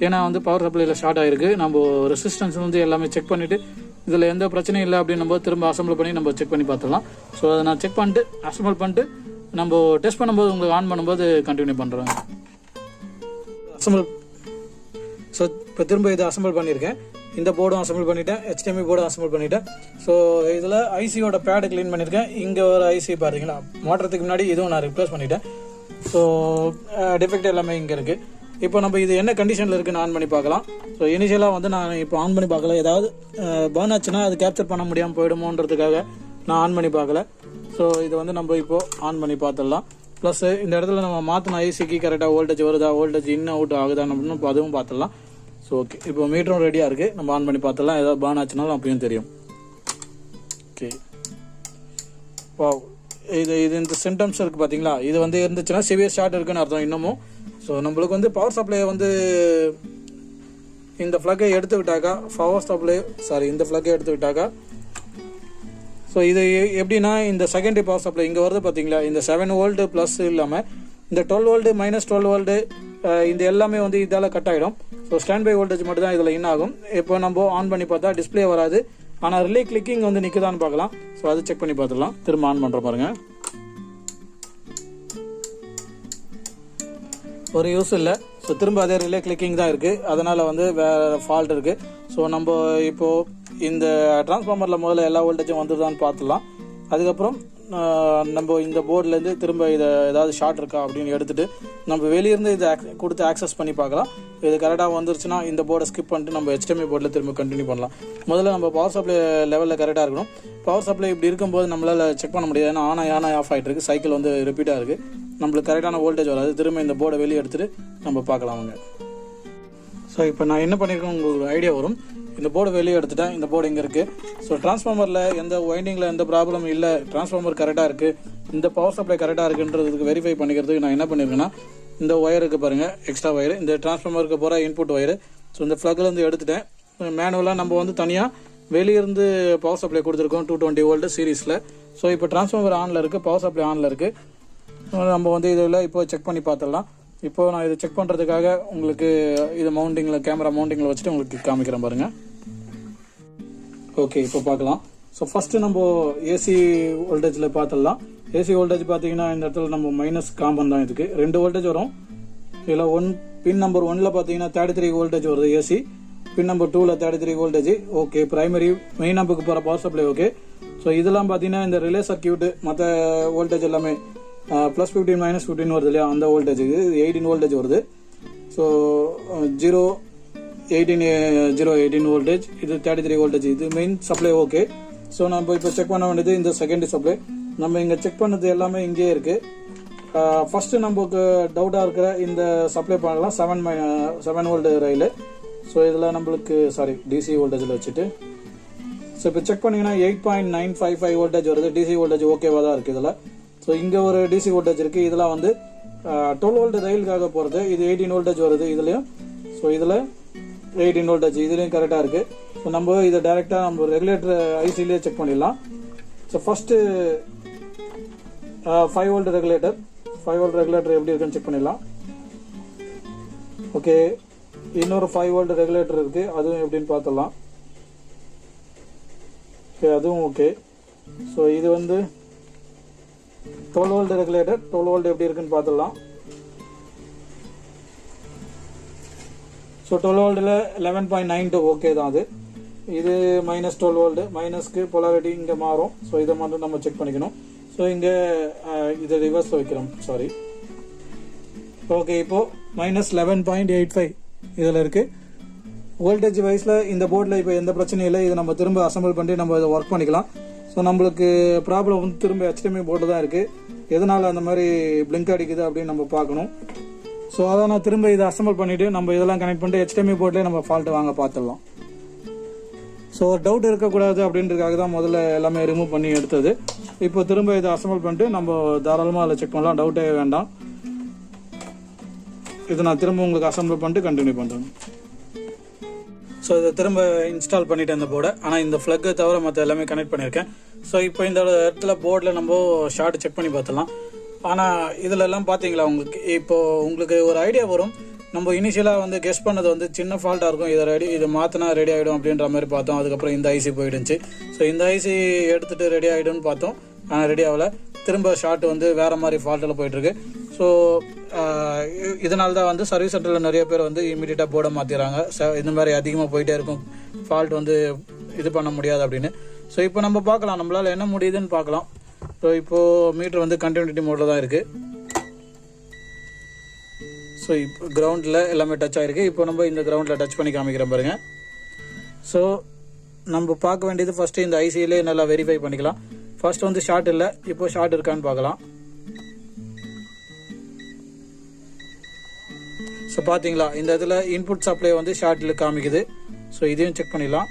ஏன்னா வந்து பவர் சப்ளையில் ஷார்ட் ஆகிருக்கு. நம்ம ரெசிஸ்டன்ஸ் வந்து எல்லாமே செக் பண்ணிவிட்டு இதில் எந்த பிரச்சனையும் இல்லை அப்படின்னு நம்ம திரும்ப அசம்பிள் பண்ணி நம்ம செக் பண்ணி பார்த்துக்கலாம். ஸோ அதை நான் செக் பண்ணிட்டு அசம்பிள் பண்ணிட்டு நம்ம டெஸ்ட் பண்ணும்போது உங்களுக்கு ஆன் பண்ணும்போது கண்டினியூ பண்ணுறேன். அசம்பிள் ஸோ இப்போ திரும்ப இதை அசம்பிள் பண்ணியிருக்கேன். இந்த போர்டும் அசம்பிள் பண்ணிட்டேன், HDMI போர்டும் அசம்பிள் பண்ணிட்டேன். ஸோ இதில் ஐசியோட பேடு க்ளீன் பண்ணியிருக்கேன். இங்கே ஒரு ஐசி பார்த்தீங்கன்னா மாட்டுறதுக்கு முன்னாடி இதுவும் நான் ரிப்ளேஸ் பண்ணிட்டேன். ஸோ டிஃபெக்ட் எல்லாமே இங்கே இருக்குது. இப்போ நம்ம இது என்ன கண்டிஷனில் இருக்குன்னு ஆன் பண்ணி பார்க்கலாம். ஸோ இனிஷியலாக வந்து நான் இப்போ ஆன் பண்ணி பார்க்கல, ஏதாவது பர்ன் ஆச்சுன்னா அது கேப்சர் பண்ண முடியாமல் போயிடுமோன்றதுக்காக நான் ஆன் பண்ணி பார்க்கல. ஸோ இது வந்து நம்ம இப்போது ஆன் பண்ணி பார்த்துடலாம். ப்ளஸ் இந்த இடத்துல நம்ம மாற்றின ஐசிக்கு கரெக்டாக வோல்டேஜ் வருதா, வோல்டேஜ் இன் அவுட் ஆகுதான்னு அப்படின்னு இப்போ அதுவும் பார்த்துடலாம். ஸோ ஓகே, இப்போ மீட்டரும் ரெடியாக இருக்குது, நம்ம ஆன் பண்ணி பார்த்துடலாம். ஏதாவது பர்ன் ஆச்சுனாலும் அப்பயும் தெரியும். ஓகே, இது இந்த சிம்டம்ஸ் இருக்குது பார்த்தீங்களா, இது வந்து இருந்துச்சுன்னா சிவியர் ஷார்ட் இருக்குன்னு அர்த்தம் இன்னமும். ஸோ நம்மளுக்கு வந்து பவர் சப்ளை வந்து இந்த ஃப்ளக்கை எடுத்து விட்டாக்கா, இந்த ஃப்ளக்கை எடுத்து விட்டாக்கா, ஸோ இது எப்படின்னா இந்த செகண்டரி பவர் சப்ளை இங்கே வருது பார்த்தீங்களா, இந்த 7 வோல்ட் ப்ளஸ் இல்லாமல் இந்த 12 வோல்ட் -12 வோல்ட்டு இந்த எல்லாமே வந்து இதால் கட் ஆகிடும். ஸோ ஸ்டாண்ட் பை வோல்டேஜ் மட்டும் தான் இதில் இன் ஆகும். இப்போ நம்ம ஆன் பண்ணி பார்த்தா டிஸ்பிளே வராது, ஆனால் ரிலே கிளிக்கிங் வந்து நிற்குதான்னு பார்க்கலாம். ஸோ அது செக் பண்ணி பார்த்துடலாம். திரும்ப ஆன் பண்ணுற பாருங்க, ஒரு யூஸ் இல்லை. ஸோ திரும்ப அதே ரிலே கிளிக்கிங் தான் இருக்குது, அதனால் வந்து வேறு ஃபால்ட் இருக்குது. ஸோ நம்ம இப்போது இந்த டிரான்ஸ்ஃபார்மரில் முதல்ல எல்லா வோல்டேஜும் வந்துடுதான்னு பார்த்துடலாம். அதுக்கப்புறம் நம்ம இந்த போர்ட்லேருந்து திரும்ப இதை ஏதாவது ஷார்ட் இருக்கா அப்படின்னு எடுத்துகிட்டு நம்ம வெளியிருந்து இதை கொடுத்து ஆக்சஸ் பண்ணி பார்க்கலாம். இது கரெக்டாக வந்துருச்சுன்னா இந்த போர்டை ஸ்கிப் பண்ணிட்டு நம்ம HDMI போர்டில் திரும்ப கண்டினியூ பண்ணலாம். முதல்ல நம்ம பவர் சப்ளை லெவலில் கரெக்டாக இருக்கணும். பவர் சப்ளை இப்படி இருக்கும்போது நம்மளால் செக் பண்ண முடியாது, ஏன்னா ஆன் ஆஃப் ஆகிட்டு இருக்குது, சைக்கிள் வந்து ரிப்பீட்டாக இருக்குது, நம்மளுக்கு கரெக்டான வோல்டேஜ் வராது. திரும்ப இந்த போர்டை வெளியே எடுத்துகிட்டு நம்ம பார்க்கலாம் அவங்க. ஸோ இப்போ நான் என்ன பண்ணியிருக்கேன் உங்களுக்கு ஒரு ஐடியா வரும். இந்த போர்டு வெளியே எடுத்துட்டேன், இந்த போர்டு இங்கே இருக்குது. ஸோ டிரான்ஸ்ஃபார்மரில் எந்த வைண்டிங்கில் எந்த ப்ராப்ளமும் இல்லை, டிரான்ஸ்ஃபார்மர் கரெக்டாக இருக்குது, இந்த பவர் சப்ளை கரெக்டாக இருக்குன்றதுக்கு வெரிஃபை பண்ணிக்கிறதுக்கு நான் என்ன பண்ணியிருக்கேன்னா, இந்த ஒயருக்கு பாருங்கள், எக்ஸ்ட்ரா ஒயர், இந்த டிரான்ஸ்ஃபார்மருக்கு போகிற இன்புட் ஒயரு. ஸோ இந்த ஃப்ளக்லேருந்து எடுத்துட்டேன். மேனுவலாக நம்ம வந்து தனியாக வெளியிருந்து பவர் சப்ளை கொடுத்துருக்கோம் 220 வோல்ட் சீரீஸில். ஸோ இப்போ டிரான்ஸ்ஃபார்மர் ஆனில் இருக்குது, பவர் சப்ளை ஆனில் இருக்குது. நம்ம வந்து இதில் இப்போ செக் பண்ணி பார்த்துடலாம். இப்போ நான் இதை செக் பண்ணுறதுக்காக உங்களுக்கு இது மவுண்டிங்கில் கேமரா மவுண்டிங்கில் வச்சுட்டு உங்களுக்கு காமிக்கிறேன் பாருங்கள். ஓகே, இப்போ பார்க்கலாம். ஸோ ஃபஸ்ட்டு நம்ம ஏசி வோல்டேஜில் பார்த்துடலாம். ஏசி வோல்டேஜ் பார்த்தீங்கன்னா இந்த இடத்துல நம்ம மைனஸ் காம்பன் தான் இருக்குது, 2 வோல்டேஜ் வரும். இதில் பின் நம்பர் 1ல் பார்த்தீங்கன்னா 33 வோல்டேஜ் வருது ஏசி, பின் நம்பர் 2ல் 33 வோல்டேஜ். ஓகே, பிரைமரி மெயின் ஆம்புக்கு போகிற பவர் சப்ளை. ஓகே, ஸோ இதெல்லாம் பார்த்தீங்கன்னா இந்த ரிலே சர்க்கியூட்டு மற்ற வோல்டேஜ் எல்லாமே +15 -15 வருது இல்லையா, அந்த வோல்டேஜ் இது 18 வோல்டேஜ் வருது. ஸோ 18 வோல்டேஜ், இது 33 வோல்டேஜ், இது மெயின் சப்ளை. ஓகே, ஸோ நம்ம இப்போ செக் பண்ண வேண்டியது இந்த செகண்டரி சப்ளை. நம்ம இங்கே செக் பண்ணது எல்லாமே இங்கேயே இருக்குது. ஃபஸ்ட்டு நமக்கு டவுட்டாக இருக்கிற இந்த சப்ளை பார்க்கலாம், 7 வோல்ட் ரயிலு. ஸோ இதில் நம்மளுக்கு டிசி வோல்டேஜில் வச்சுட்டு ஸோ இப்போ செக் பண்ணிங்கன்னா 8.955 வோல்டேஜ் வருது. டிசி வோல்டேஜ் ஓகேவாக தான் இருக்குது இதில். ஸோ இங்கே ஒரு டிசி வோல்டேஜ் இருக்குது, இதெல்லாம் வந்து 12 வோல்ட் ரயிலுக்காக போகிறது. இது 18 வோல்டேஜ் வருது இதுலேயும். ஸோ இதில் 18 வோல்டேஜ் இதுலேயும் கரெக்டாக இருக்குது. ஸோ நம்ம இதை டைரெக்டாக நம்ம ரெகுலேட்டர் ஐசிலேயே செக் பண்ணிடலாம். ஸோ ஃபஸ்ட்டு 5 வோல்ட் ரெகுலேட்டர் எப்படி இருக்குன்னு செக் பண்ணிடலாம். ஓகே, இன்னொரு 5 வோல்ட் ரெகுலேட்டர் இருக்குது, அதுவும் எப்படின்னு பார்த்துடலாம். ஓகே, அதுவும் ஓகே. ஸோ இது வந்து 12 வோல்ட் ரெகுலேட்டர், 12 வோல்ட் எப்படி இருக்குன்னு பார்த்துடலாம். ஸோ 12 வோல்ட்டில் 11.92 ஓகே தான் அது. இது -12 வோல்ட், மைனஸ்க்கு பொலாரிட்டி இங்கே மாறும். ஸோ இதை மட்டும் நம்ம செக் பண்ணிக்கணும். ஸோ இங்கே இதை ரிவர்ஸில் வைக்கிறோம், சாரி. ஓகே, இப்போது -11.85 இதில் இருக்குது. வோல்டேஜ் வைஸில் இந்த போர்டில் இப்போ எந்த பிரச்சனையும் இல்லை. இதை நம்ம திரும்ப அசம்பிள் பண்ணி நம்ம இதை ஒர்க் பண்ணிக்கலாம். ஸோ நம்மளுக்கு ப்ராப்ளம் வந்து திரும்ப HDMI போர்டு தான் இருக்குது. எதனால் அந்த மாதிரி பிளிங்க் அடிக்குது அப்படின்னு நம்ம பார்க்கணும். ஸோ அதை நான் திரும்ப இதை அசம்பிள் பண்ணிவிட்டு நம்ம இதெல்லாம் கனெக்ட் பண்ணிட்டு HDMI போர்ட்லேயே நம்ம ஃபால்ட்டு வாங்க பார்த்துடலாம். ஸோ டவுட் இருக்கக்கூடாது அப்படின்றதுக்காக தான் முதல்ல எல்லாமே ரிமூவ் பண்ணி எடுத்தது. இப்போ திரும்ப இதை அசம்பிள் பண்ணிட்டு நம்ம தாராளமாக அதில் செக் பண்ணலாம், டவுட்டே வேண்டாம். இதை நான் திரும்ப உங்களுக்கு அசம்பிள் பண்ணிட்டு கண்டினியூ பண்ணுறேன். ஸோ இதை திரும்ப இன்ஸ்டால் பண்ணிவிட்டேன் இந்த போர்டை. ஆனால் இந்த ஃப்ளக்கை தவிர மற்ற எல்லாமே கனெக்ட் பண்ணியிருக்கேன். ஸோ இப்போ இந்த இடத்துல போர்டில் நம்ம ஷார்ட் செக் பண்ணி பார்த்துடலாம். ஆனால் இதில் எல்லாம் பார்த்தீங்களா, உங்களுக்கு ஒரு ஐடியா வரும். நம்ம இனிஷியலாக வந்து கெஸ் பண்ணது வந்து சின்ன ஃபால்ட்டாக இருக்கும். இதை மாற்றினா ரெடி ஆகிடும் அப்படின்ற மாதிரி பார்த்தோம். அதுக்கப்புறம் இந்த ஐசி போயிடுச்சு. ஸோ இந்த ஐசி எடுத்துகிட்டு ரெடி ஆகிடும்னு பார்த்தோம், ஆனால் ரெடி ஆகலை. திரும்ப ஷார்ட் வந்து வேறு மாதிரி ஃபால்ட்டில் போயிட்டுருக்கு. ஸோ இதனால தான் வந்து சர்வீஸ் சென்டரில் நிறைய பேர் வந்து இமீடியட்டாக போர்டை மாற்றிடுறாங்க. இந்த மாதிரி அதிகமாக போயிட்டே இருக்கும், ஃபால்ட் வந்து இது பண்ண முடியாது அப்படின்னு. ஸோ இப்போ நம்ம பார்க்கலாம், நம்மளால் என்ன முடியுதுன்னு பார்க்கலாம். ஸோ இப்போது மீட்டர் வந்து கண்டினியூட்டி மோடில் தான் இருக்குது. ஸோ இப்போ கிரவுண்டில் எல்லாமே டச் ஆகிருக்கு. இப்போ நம்ம இந்த கிரவுண்டில் டச் பண்ணி காமிக்கிறோம் பாருங்கள். ஸோ நம்ம பார்க்க வேண்டியது ஃபஸ்ட்டு இந்த ஐசியிலே நல்லா வெரிஃபை பண்ணிக்கலாம். ஃபர்ஸ்ட் வந்து ஷார்ட் இல்லை, இப்போ ஷார்ட் இருக்கான்னு பார்க்கலாம். ஸோ பார்த்தீங்களா, இந்த இதில் இன்புட் சப்ளை வந்து ஷார்ட்டில் காமிக்குது. ஸோ இதையும் செக் பண்ணிடலாம்.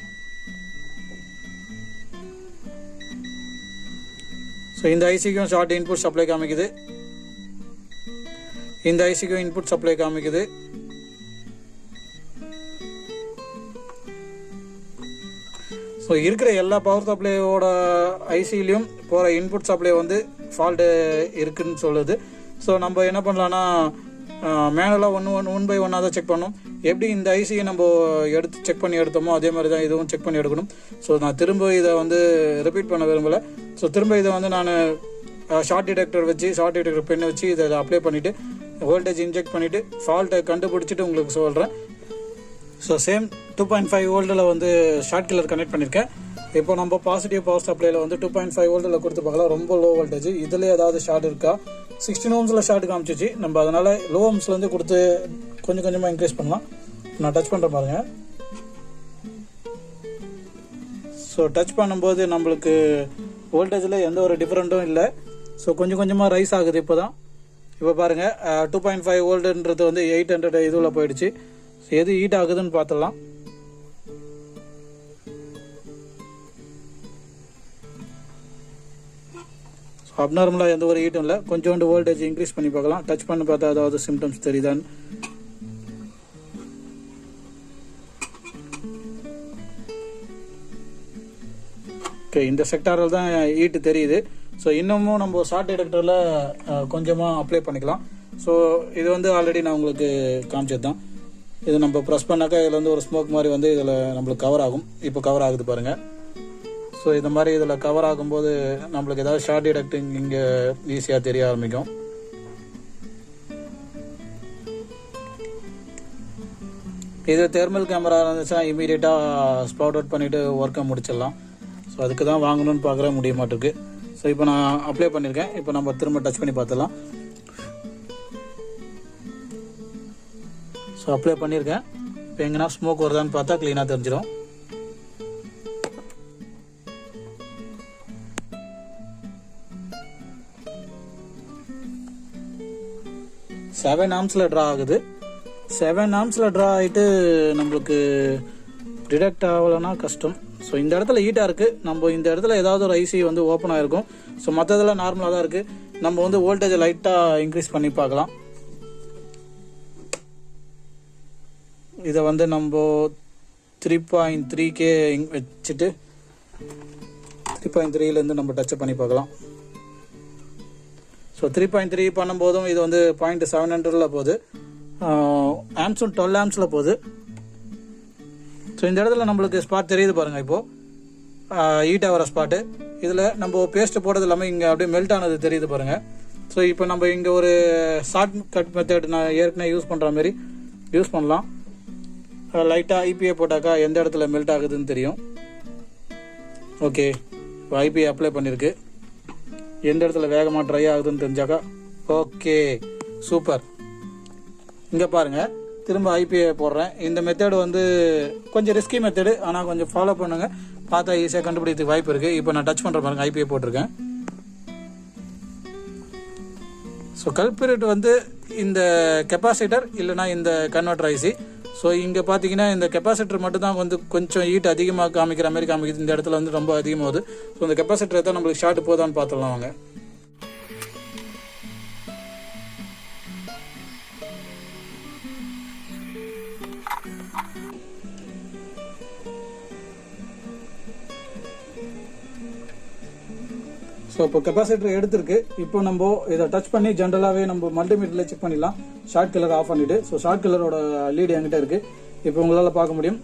ஸோ இந்த ஐசிக்கும் ஷார்ட் இன்புட் சப்ளை காமிக்குது, இந்த ஐசிக்கும் இன்புட் சப்ளை காமிக்குது. ஸோ இருக்கிற எல்லா பவர் சப்ளையோட ஐசிலையும் போகிற இன்புட் சப்ளை வந்து ஃபால்ட்டு இருக்குன்னு சொல்லுது. ஸோ நம்ம என்ன பண்ணலான்னா மேனுவலாக ஒன் பை ஒன்னாக தான் செக் பண்ணோம். எப்படி இந்த ஐசியை நம்ம செக் பண்ணி எடுத்தோமோ அதே மாதிரி தான் இதுவும் செக் பண்ணி எடுக்கணும். ஸோ நான் திரும்ப இதை வந்து ரிப்பீட் பண்ண விரும்பலை. ஸோ திரும்ப இதை வந்து நான் ஷார்ட் டிடெக்டர் பெண்ணை வச்சு இதை அப்ளை பண்ணிவிட்டு வோல்டேஜ் இன்ஜெக்ட் பண்ணிவிட்டு ஃபால்ட்டை கண்டுபிடிச்சிட்டு உங்களுக்கு சொல்கிறேன். ஸோ சேம் 2.5 வோல்ட்டில் வந்து ஷார்ட் கில்லர் கனெக்ட் பண்ணியிருக்கேன். இப்போ நம்ம பாசிட்டிவ் பவர் சப்ளையில் வந்து 2.5 வோல்ட்டில் கொடுத்து பார்க்கலாம். ரொம்ப லோ வோல்டேஜ். இதில் ஏதாவது ஷார்ட் இருக்கா? 16 ohmஸில் ஷார்ட் காமிச்சிச்சு. நம்ம அதனால் லோ ohmஸ்லேருந்து கொடுத்து கொஞ்சம் கொஞ்சமாக இன்க்ரீஸ் பண்ணலாம். நான் டச் பண்ணுற பாருங்க. ஸோ டச் பண்ணும்போது நம்மளுக்கு வோல்டேஜில் எந்த ஒரு டிஃப்ரெண்ட்டும் இல்லை. ஸோ கொஞ்சம் கொஞ்சமாக ரைஸ் ஆகுது. இப்போ பாருங்கள் 2.5 வோல்ட்டுன்றது வந்து 800 இதில் போயிடுச்சு. எது ஹீட் ஆகுதுன்னு பார்த்துடலாம். அப்நார்மலாக எந்த ஒரு ஹீட்டும் இல்லை. கொஞ்சோண்டு வோல்டேஜ் இன்க்ரீஸ் பண்ணி பார்க்கலாம். டச் பண்ணி பார்த்தா ஏதாவது சிம்டம்ஸ் தெரியுதான்னு. ஓகே, இந்த செக்டாரில் தான் ஹீட்டு தெரியுது. ஸோ இன்னமும் நம்ம ஷார்ட் டிடெக்டரில் கொஞ்சமாக அப்ளை பண்ணிக்கலாம். ஸோ இது வந்து ஆல்ரெடி நான் உங்களுக்கு காமிச்சது தான். இது நம்ம ப்ரெஸ் பண்ணாக்கா இதில் வந்து ஒரு ஸ்மோக் மாதிரி வந்து இதில் நம்மளுக்கு கவர் ஆகும். இப்போ கவர் ஆகுது பாருங்கள். ஸோ இந்த மாதிரி இதில் கவர் ஆகும்போது நம்மளுக்கு ஏதாவது ஷார்ட் டிடெக்டிங் இங்கே ஈஸியாக தெரிய ஆரம்பிக்கும். இது தெர்மல் கேமரா இருந்துச்சுன்னா இமீடியட்டாக ஸ்பாட் அவுட் பண்ணிவிட்டு ஒர்க்கை முடிச்சிடலாம். ஸோ அதுக்கு தான் வாங்கணும்னு பார்க்குற முடிய மாட்டேருக்கு. ஸோ இப்போ நான் அப்ளை பண்ணியிருக்கேன். இப்போ நம்ம திரும்ப டச் பண்ணி பார்த்துடலாம். ஸோ அப்ளை பண்ணியிருக்கேன். இப்போ எங்கன்னா ஸ்மோக் வருதான்னு பார்த்தா க்ளீனாக தெரிஞ்சிடும். செவன் ஆம்ஸில் ட்ரா ஆகுது. 7 ஆம்ஸில் ட்ரா ஆகிட்டு நம்மளுக்கு டிடெக்ட் ஆகலைன்னா கஷ்டம். ஸோ இந்த இடத்துல ஹீட்டாக இருக்குது. நம்ம இந்த இடத்துல ஏதாவது ஒரு ஐசி வந்து ஓப்பன் ஆகிருக்கும். ஸோ மற்றதெல்லாம் நார்மலாக தான் இருக்குது. நம்ம வந்து வோல்டேஜை லைட்டாக இன்க்ரீஸ் பண்ணி பார்க்கலாம். இதை வந்து நம்ம 3.3K வச்சுட்டு 3.3லேருந்து நம்ம டச்சப் பண்ணி பார்க்கலாம். ஸோ 3.3 பண்ணும்போதும் இது வந்து 0.700 போகுது. ஆம்ஸும் 12 ஆம்ஸில் போகுது. ஸோ இந்த இடத்துல நம்மளுக்கு ஸ்பாட் தெரியுது பாருங்கள். இப்போது ஹீட் ஆகிற ஸ்பாட்டு இதில் நம்ம பேஸ்ட்டு போடுறது இல்லாமல் இங்கே அப்படியே மெல்ட் ஆனது தெரியுது பாருங்கள். ஸோ இப்போ நம்ம இங்கே ஒரு ஷார்ட் கட் மெத்தட் நான் ஏற்கனவே யூஸ் பண்ணுற மாதிரி யூஸ் பண்ணலாம். லைட்டாக ஐபிஏ போட்டாக்கா எந்த இடத்துல மெல்ட் ஆகுதுன்னு தெரியும். ஓகே, இப்போ ஐபிஏ அப்ளை பண்ணியிருக்கு. எந்த இடத்துல வேகமாக ட்ரை ஆகுதுன்னு தெரிஞ்சாக்கா ஓகே சூப்பர். இங்கே பாருங்கள், திரும்ப ஐபிஏ போடுறேன். இந்த மெத்தேடு வந்து கொஞ்சம் ரிஸ்கி மெத்தேடு, ஆனால் கொஞ்சம் ஃபாலோ பண்ணுங்க, பார்த்தா ஈஸியாக கண்டுபிடிக்கிறதுக்கு வாய்ப்பு இருக்குது. இப்போ நான் டச் பண்ணுற பாருங்க, ஐபிஏ போட்டிருக்கேன். ஸோ கல்பிரேட் வந்து இந்த கெப்பாசிட்டர் இல்லைனா இந்த கன்வெர்டர் ஐசி. ஸோ இங்கே பார்த்தீங்கன்னா இந்த கெப்பாசிட்டர் மட்டும் தான் வந்து கொஞ்சம் ஹீட் அதிகமாக காமிக்கிற மாதிரி காமிக்குது. இந்த இடத்துல வந்து ரொம்ப அதிகமாகுது. ஸோ இந்த கெப்பாசிட்டர் தான் நம்மளுக்கு ஷார்ட் போதான்னு பார்த்துடலாம் வாங்க. ஸோ இப்போ கெப்பாசிட்டர் எடுத்திருக்கு. இப்போ நம்ம இதை டச் பண்ணி ஜென்ரலாகவே நம்ம மல்டிமீட்டரில் செக் பண்ணிடலாம். ஷார்ட் கில்லர் ஆஃப் பண்ணிவிட்டு, ஸோ ஷார்ட் கில்லரோட லீடு என்கிட்ட இருக்குது. இப்போ உங்களால் பார்க்க முடியும்,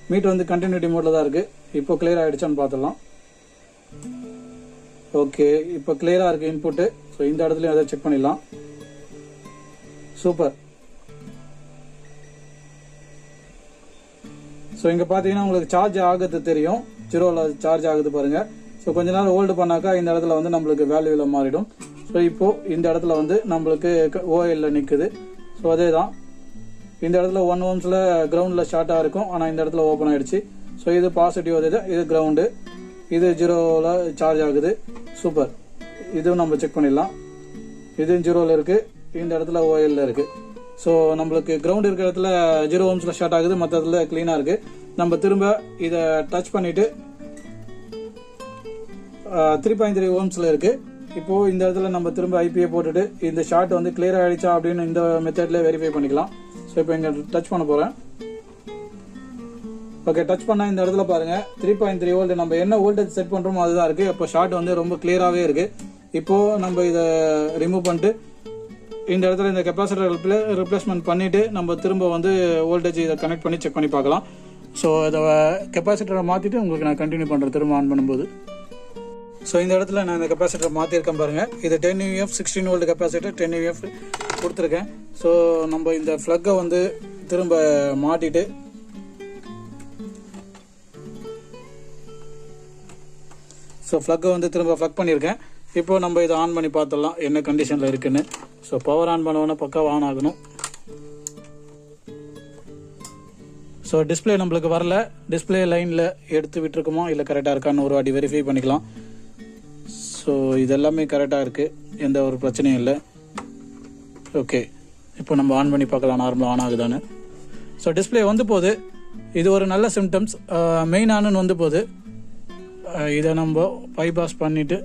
மீட்டர் வந்து கண்டினியூட்டி மோடில் தான் இருக்குது. இப்போ கிளியர் ஆகிடுச்சான்னு பார்த்துடலாம். ஓகே, இப்போ கிளியராக இருக்குது இன்புட்டு. ஸோ இந்த இடத்துலையும் அதை செக் பண்ணிடலாம். சூப்பர். ஸோ இங்கே பார்த்தீங்கன்னா உங்களுக்கு சார்ஜ் ஆகுது தெரியும், 0ல் சார்ஜ் ஆகுது பாருங்கள். ஸோ கொஞ்ச நேரம் ஹோல்டு பண்ணாக்கா இந்த இடத்துல வந்து நம்மளுக்கு வேல்யூவில் மாறிடும். ஸோ இப்போது இந்த இடத்துல வந்து நம்மளுக்கு ஓஎல்ல நிற்குது. ஸோ அதே தான், இந்த இடத்துல 1 ohmஸில் கிரவுண்டில் ஷார்ட்டாக இருக்கும், ஆனால் இந்த இடத்துல ஓப்பன் ஆகிடுச்சு. ஸோ இது பாசிட்டிவ், இது கிரவுண்டு, இது 0ல் சார்ஜ் ஆகுது. சூப்பர். இதுவும் நம்ம செக் பண்ணிடலாம். இதுவும் 0ல் இருக்குது, இந்த இடத்துல ஓஎல்ல இருக்குது. ஸோ நம்மளுக்கு கிரவுண்ட் இருக்கிற இடத்துல 0 ohmஸில் ஷார்ட் ஆகுது, மற்ற இடத்துல க்ளீனாக இருக்குது. நம்ம திரும்ப இதை டச் பண்ணிவிட்டு 3.3 ohmஸில் இருக்குது. இப்போது இந்த இடத்துல நம்ம திரும்ப ஐபிஏ போட்டுட்டு இந்த ஷார்ட் வந்து கிளியர் ஆகிடுச்சா அப்படின்னு இந்த மெத்தட்ல வெரிஃபை பண்ணிக்கலாம். ஸோ இப்போ இங்கே டச் பண்ண போகிறேன். ஓகே, டச் பண்ணால் இந்த இடத்துல பாருங்கள் 3.3 volt. நம்ம என்ன வோல்டேஜ் செட் பண்ணுறோமோ அதுதான் இருக்குது. இப்போ ஷார்ட் வந்து ரொம்ப கிளியராகவே இருக்குது. இப்போது நம்ம இதை ரிமூவ் பண்ணிட்டு இந்த இடத்துல இந்த கெப்பாசிட்டர் ரிப்ளேஸ்மெண்ட் பண்ணிவிட்டு நம்ம திரும்ப வந்து வோல்டேஜ் இதை கனெக்ட் பண்ணி செக் பண்ணி பார்க்கலாம். ஸோ இதை கெப்பாசிட்டரை மாற்றிட்டு உங்களுக்கு நான் கண்டினியூ பண்ணுறேன் திரும்ப ஆன் பண்ணும்போது. ஸோ இந்த இடத்துல நான் இந்த கெப்பாசிட்டர் மாற்றிருக்கேன் பாருங்கள். இது 10 UF 16 volt கெப்பாசிட்டர் 10 UF கொடுத்துருக்கேன். ஸோ நம்ம இந்த ஃப்ளக்கை வந்து திரும்ப மாட்டிட்டு ஃப்ளக்கை வந்து திரும்ப ஃப்ளக் பண்ணியிருக்கேன். இப்போ நம்ம இதை ஆன் பண்ணி பார்த்துடலாம் என்ன கண்டிஷனில் இருக்குன்னு. ஸோ பவர் ஆன் பண்ணோன்னா பக்காவாக ஆன் ஆகணும். ஸோ டிஸ்பிளே நம்மளுக்கு வரல, டிஸ்பிளே லைனில் எடுத்து விட்டுருக்குமோ இல்லை கரெக்டாக இருக்கான்னு ஒரு வாட்டி வெரிஃபை பண்ணிக்கலாம். ஸோ இதெல்லாமே கரெக்டாக இருக்குது, எந்த ஒரு பிரச்சனையும் இல்லை. ஓகே, இப்போ நம்ம ஆன் பண்ணி பார்க்கலாம் நார்மலாக ஆன் ஆகுதான்னு. ஸோ டிஸ்பிளே வந்து போகுது, இது ஒரு நல்ல சிம்டம்ஸ். மெயின் ஆனுன்னு வந்து போகுது. இதை நம்ம பைபாஸ் பண்ணிவிட்டு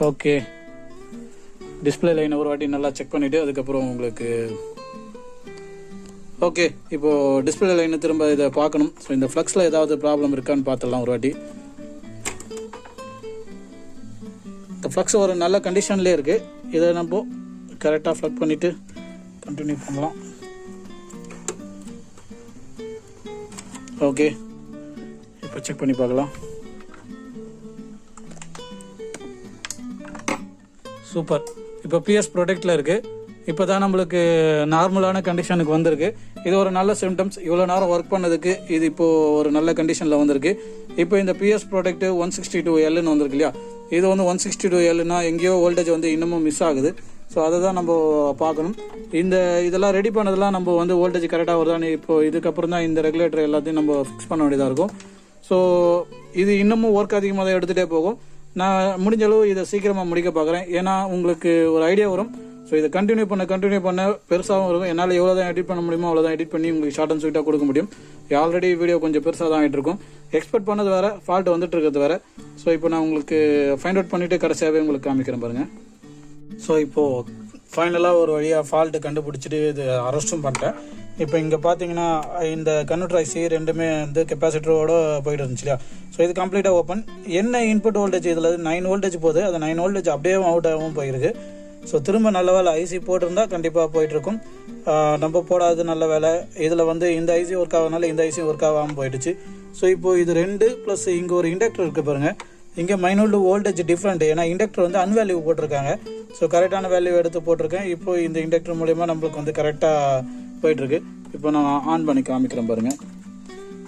ஓகே டிஸ்பிளே லைனை ஒரு வாட்டி நல்லா செக் பண்ணிவிட்டு அதுக்கப்புறம் உங்களுக்கு ஓகே இப்போது டிஸ்பிளே லைனை திரும்ப இதை பார்க்கணும். ஸோ இந்த ஃப்ளக்ஸில் ஏதாவது ப்ராப்ளம் இருக்கான்னு பார்த்துடலாம் ஒரு வாட்டி. இந்த ஃப்ளக்ஸ் ஒரு நல்ல கண்டிஷன்லேயே இருக்குது. இதை நம்ம கரெக்டாக ஃப்ளக் பண்ணிவிட்டு கண்டினியூ பண்ணலாம். ஓகே, இப்போ செக் பண்ணி பார்க்கலாம். சூப்பர். இப்போ பிஎஸ் ப்ரொடெக்டில் இருக்குது. இப்போ தான் நம்மளுக்கு நார்மலான கண்டிஷனுக்கு வந்திருக்கு. இது ஒரு நல்ல சிம்டம்ஸ். இவ்வளோ நேரம் ஒர்க் பண்ணதுக்கு இது இப்போது ஒரு நல்ல கண்டிஷனில் வந்திருக்கு. இப்போ இந்த பிஎஸ் ப்ரொடெக்ட் 162Lன்னு வந்திருக்கு இல்லையா, இது வந்து 162Lனா எங்கேயோ வோல்டேஜ் வந்து இன்னமும் மிஸ் ஆகுது. ஸோ அதை தான் நம்ம பார்க்கணும். இதெல்லாம் ரெடி பண்ணதெல்லாம் நம்ம வந்து வோல்டேஜ் கரெக்டாக வருதான்னு இப்போ இதுக்கப்புறம் தான் இந்த ரெகுலேட்டர் எல்லாத்தையும் நம்ம ஃபிக்ஸ் பண்ண வேண்டியதாக இருக்கும். ஸோ இது இன்னமும் ஒர்க் அதிகமாக தான் எடுத்துகிட்டே போகும். நான் முடிஞ்ச அளவு இதை சீக்கிரமாக முடிக்க பார்க்குறேன். ஏன்னா உங்களுக்கு ஒரு ஐடியா வரும். ஸோ இதை கண்டினியூ பண்ண பெருசாகவும் இருக்கும். என்னால் எவ்வளோ தான் எடிட் பண்ண முடியுமோ அவ்வளோ தான் எடிட் பண்ணி உங்களுக்கு ஷார்ட் அண்ட் ஸ்வீட்டாக கொடுக்க முடியும். ஆல்ரெடி வீடியோ கொஞ்சம் பெருசாக தான் ஆகிட்டு இருக்கும். எக்ஸ்பெக்ட் பண்ணது வேறு, ஃபால்ட் வந்துட்டு இருக்கிறது வேறு. ஸோ இப்போ நான் உங்களுக்கு ஃபைண்ட் அவுட் பண்ணிவிட்டு கடைசியாகவே உங்களுக்கு காமிக்கிறேன் பாருங்கள். ஸோ இப்போது ஃபைனலாக ஒரு வழியாக ஃபால்ட்டு கண்டுபிடிச்சிட்டு இது அரெஸ்ட்டும் பண்ணிட்டேன். இப்போ இங்கே பார்த்தீங்கன்னா இந்த கன்வெர்ட்டர் ஐசி ரெண்டுமே வந்து கெப்பாசிட்டரோட போயிட்டு இருந்துச்சு இல்லையா. ஸோ இது கம்ப்ளீட்டாக ஓப்பன். என்ன இன்புட் வோல்டேஜ் இதில் 9 voltage போகுது, அது 9 voltage அப்படியே அவுட் ஆகவும் போயிருக்கு. ஸோ திரும்ப நல்ல வேலை ஐசி போட்டிருந்தா கண்டிப்பாக போயிட்டுருக்கும். நம்ம போடாது நல்ல வேலை. இதில் வந்து இந்த ஐசி ஒர்க் ஆகாதனால இந்த ஐசி ஒர்க் ஆகாமல் போயிடுச்சு. ஸோ இப்போது இது 2 ப்ளஸ் இங்கே ஒரு இண்டக்டர் இருக்குது பாருங்கள். இங்கே மைனூட் வோல்டேஜ் டிஃப்ரெண்ட். ஏன்னா இண்டக்டர் வந்து அன்வேல்யூ போட்டிருக்காங்க. ஸோ கரெக்டான வேல்யூ எடுத்து போட்டிருக்கேன். இப்போ இந்த இண்டக்டர் மூலயமா நம்மளுக்கு வந்து கரெக்டாக போயிட்டுருக்கு. இப்போ நான் ஆன் பண்ணி காமிக்கிறேன் பாருங்கள்.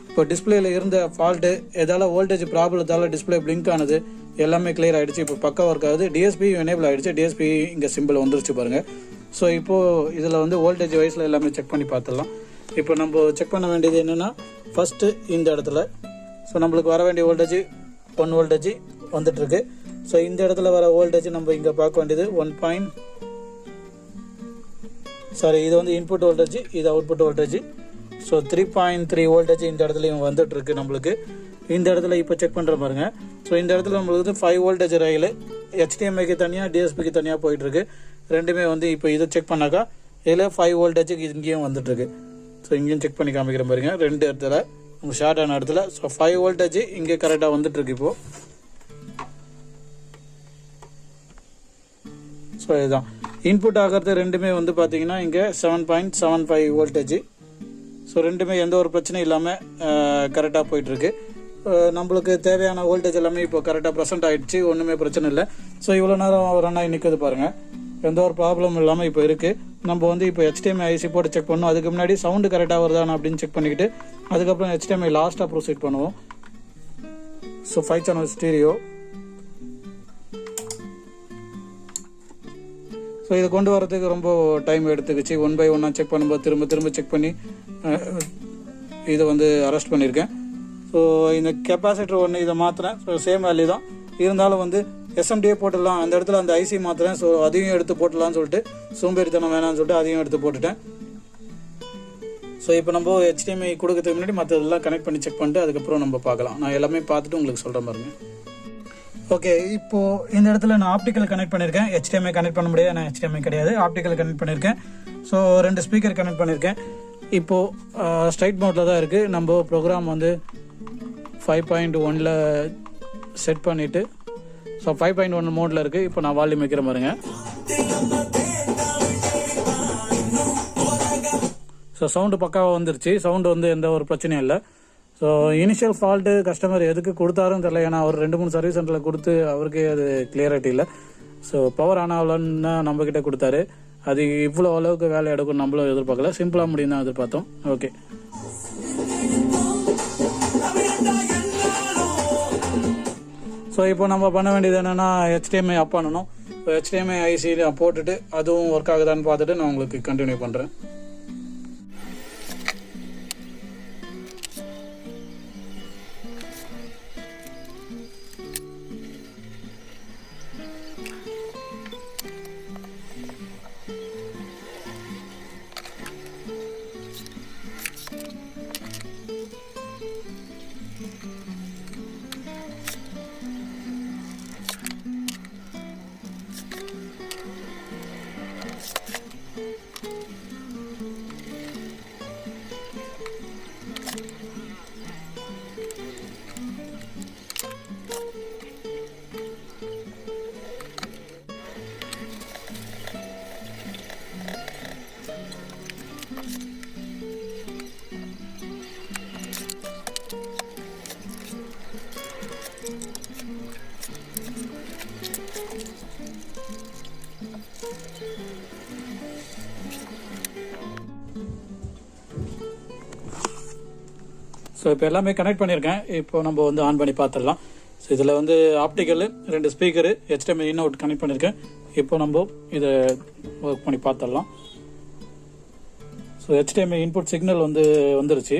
இப்போ டிஸ்பிளேல இருந்த ஃபால்ட்டு எதால வோல்டேஜ் ப்ராப்ளத்தால் டிஸ்பிளே பிளிங்க் ஆனது எல்லாமே கிளியர் ஆகிடுச்சு. இப்போ பக்கா ஒர்க் ஆகுது. டிஎஸ்பி எனேபிள் ஆகிடுச்சு. டிஎஸ்பி இங்கே சிம்பிள் வந்துருச்சு பாருங்கள். ஸோ இப்போது இதில் வந்து வோல்டேஜ் வைஸில் எல்லாமே செக் பண்ணி பார்த்துடலாம். இப்போ நம்ம செக் பண்ண வேண்டியது என்னென்னா, ஃபஸ்ட்டு இந்த இடத்துல ஸோ நம்மளுக்கு வர வேண்டிய வோல்டேஜ் 1 வோல்டேஜ் வந்துட்டுருக்கு. ஸோ இந்த இடத்துல வர வோல்டேஜ் நம்ம இங்கே பார்க்க வேண்டியது இது வந்து இன்புட் வோல்டேஜ், இது அவுட்புட் வோல்டேஜ். ஸோ 3.3 வோல்டேஜ் இந்த இடத்துலையும் வந்துட்டுருக்கு நம்மளுக்கு. இந்த இடத்துல இப்போ செக் பண்ணுற பாருங்க. ஸோ இந்த இடத்துல நம்மளுக்கு 5 வோல்டேஜ் ரயில் HDMIக்கு தனியாக டிஎஸ்பிக்கு தனியாக போயிட்டுருக்கு. ரெண்டுமே வந்து இப்போ இதை செக் பண்ணாக்கா இதில் 5 வோல்டேஜுக்கு இங்கேயும் வந்துட்டுருக்கு. ஸோ இங்கேயும் செக் பண்ணி காமிக்கிற பாருங்க. 2 இடத்துல உங்கள் ஷார்ட் ஆன இடத்துல ஸோ 5 வோல்டேஜ் இங்கே கரெக்டாக வந்துட்டுருக்கு இப்போது. ஸோ இதுதான் இன்புட் ஆகிறது. ரெண்டுமே வந்து பார்த்தீங்கன்னா இங்கே 7.75 வோல்டேஜ். ஸோ ரெண்டுமே எந்த ஒரு பிரச்சனையும் இல்லாமல் கரெக்டாக போயிட்டுருக்கு. நம்மளுக்கு தேவையான வோல்டேஜ் எல்லாமே இப்போ கரெக்டாக ப்ரெசென்ட் ஆகிடுச்சு. ஒன்றுமே பிரச்சனை இல்லை. ஸோ இவ்வளோ நேரம் ரன் ஆகி நிற்குது பாருங்கள். எந்த ஒரு ப்ராப்ளம் இல்லாமல் இப்போ இருக்குது. நம்ம வந்து இப்போ HDMI ஐசி போட்டு செக் பண்ணோம். அதுக்கு முன்னாடி சவுண்டு கரெக்டாக வருதான்னு அப்படின்னு செக் பண்ணிக்கிட்டு அதுக்கப்புறம் HDMI லாஸ்ட்டாக ப்ரொசீட் பண்ணுவோம். So 5 channel stereo. ஸோ இதை கொண்டு வரதுக்கு ரொம்ப டைம் எடுத்துக்கிச்சு. 1 by 1 செக் பண்ணும்போது திரும்ப செக் பண்ணி இதை வந்து அரெஸ்ட் பண்ணியிருக்கேன். ஸோ இந்த கெப்பாசிட்டர் ஒன்று இதை மாற்றுறேன். ஸோ சேம் வேல்யூ தான் இருந்தாலும் வந்து SMDA போட்டுடலாம். அந்த இடத்துல அந்த ஐசி மாற்றுறேன். ஸோ அதையும் எடுத்து போட்டுடலான்னு சொல்லிட்டு சோம்பேறித்தனம் வேணான்னு சொல்லிட்டு அதையும் எடுத்து போட்டுட்டேன். ஸோ இப்போ நம்ம HDMI கொடுக்கறதுக்கு முன்னாடி மற்றதெல்லாம் கனெக்ட் பண்ணி செக் பண்ணிட்டு அதுக்கப்புறம் நம்ம பார்க்கலாம். நான் எல்லாமே பார்த்துட்டு உங்களுக்கு சொல்கிற பாருங்க. ஓகே, இப்போது இந்த இடத்துல நான் ஆப்டிக்கல் கனெக்ட் பண்ணியிருக்கேன். HDMI கனெக்ட் பண்ண முடியாது, நான் HDMI கிடையாது, ஆப்டிக்கல் கனெக்ட் பண்ணியிருக்கேன். ஸோ 2 ஸ்பீக்கர் கனெக்ட் பண்ணியிருக்கேன். இப்போது ஸ்ட்ரைட் மோட்டில் தான் இருக்குது. நம்ம ப்ரோக்ராம் வந்து 5.1 செட் பண்ணிவிட்டு ஸோ 5.1 மோடில் இருக்குது. இப்போ நான் வால்யூம் வைக்கிற பாருங்க. ஸோ சவுண்டு பக்காவாக வந்துருச்சு. சவுண்டு வந்து எந்த ஒரு பிரச்சனையும் இல்லை. ஸோ இனிஷியல் ஃபால்ட்டு கஸ்டமர் எதுக்கு கொடுத்தாரும் தெரியல. ஏன்னா அவர் 2-3 சர்வீஸ் சென்டரில் கொடுத்து அவருக்கே அது கிளியரிட்டி இல்லை. ஸோ பவர் ஆன் ஆகலன்னு நம்மக்கிட்ட கொடுத்தாரு. அது இவ்வளோ அளவுக்கு வேலை எடுக்கும் நம்மளும் எதிர்பார்க்கல. சிம்பிளாக முடியும் தான் எதிர்பார்த்தோம். ஓகே, ஸோ இப்போ நம்ம பண்ண வேண்டியது என்னென்னா HDMI அப் பண்ணணும். ஸோ HDMI ஐசியில் போட்டுட்டு அதுவும் ஒர்க் ஆகுதான்னு பார்த்துட்டு நான் உங்களுக்கு கண்டினியூ பண்ணுறேன். ஸோ இப்போ எல்லாமே கனெக்ட் பண்ணியிருக்கேன். இப்போ நம்ம வந்து ஆன் பண்ணி பார்த்துடலாம். ஸோ இதில் வந்து optical 2 speaker HDMI in out connect பண்ணியிருக்கேன். இப்போ நம்ம இதை ஒர்க் பண்ணி பார்த்துடலாம். ஸோ HDMI இன்புட் சிக்னல் வந்து வந்துருச்சு.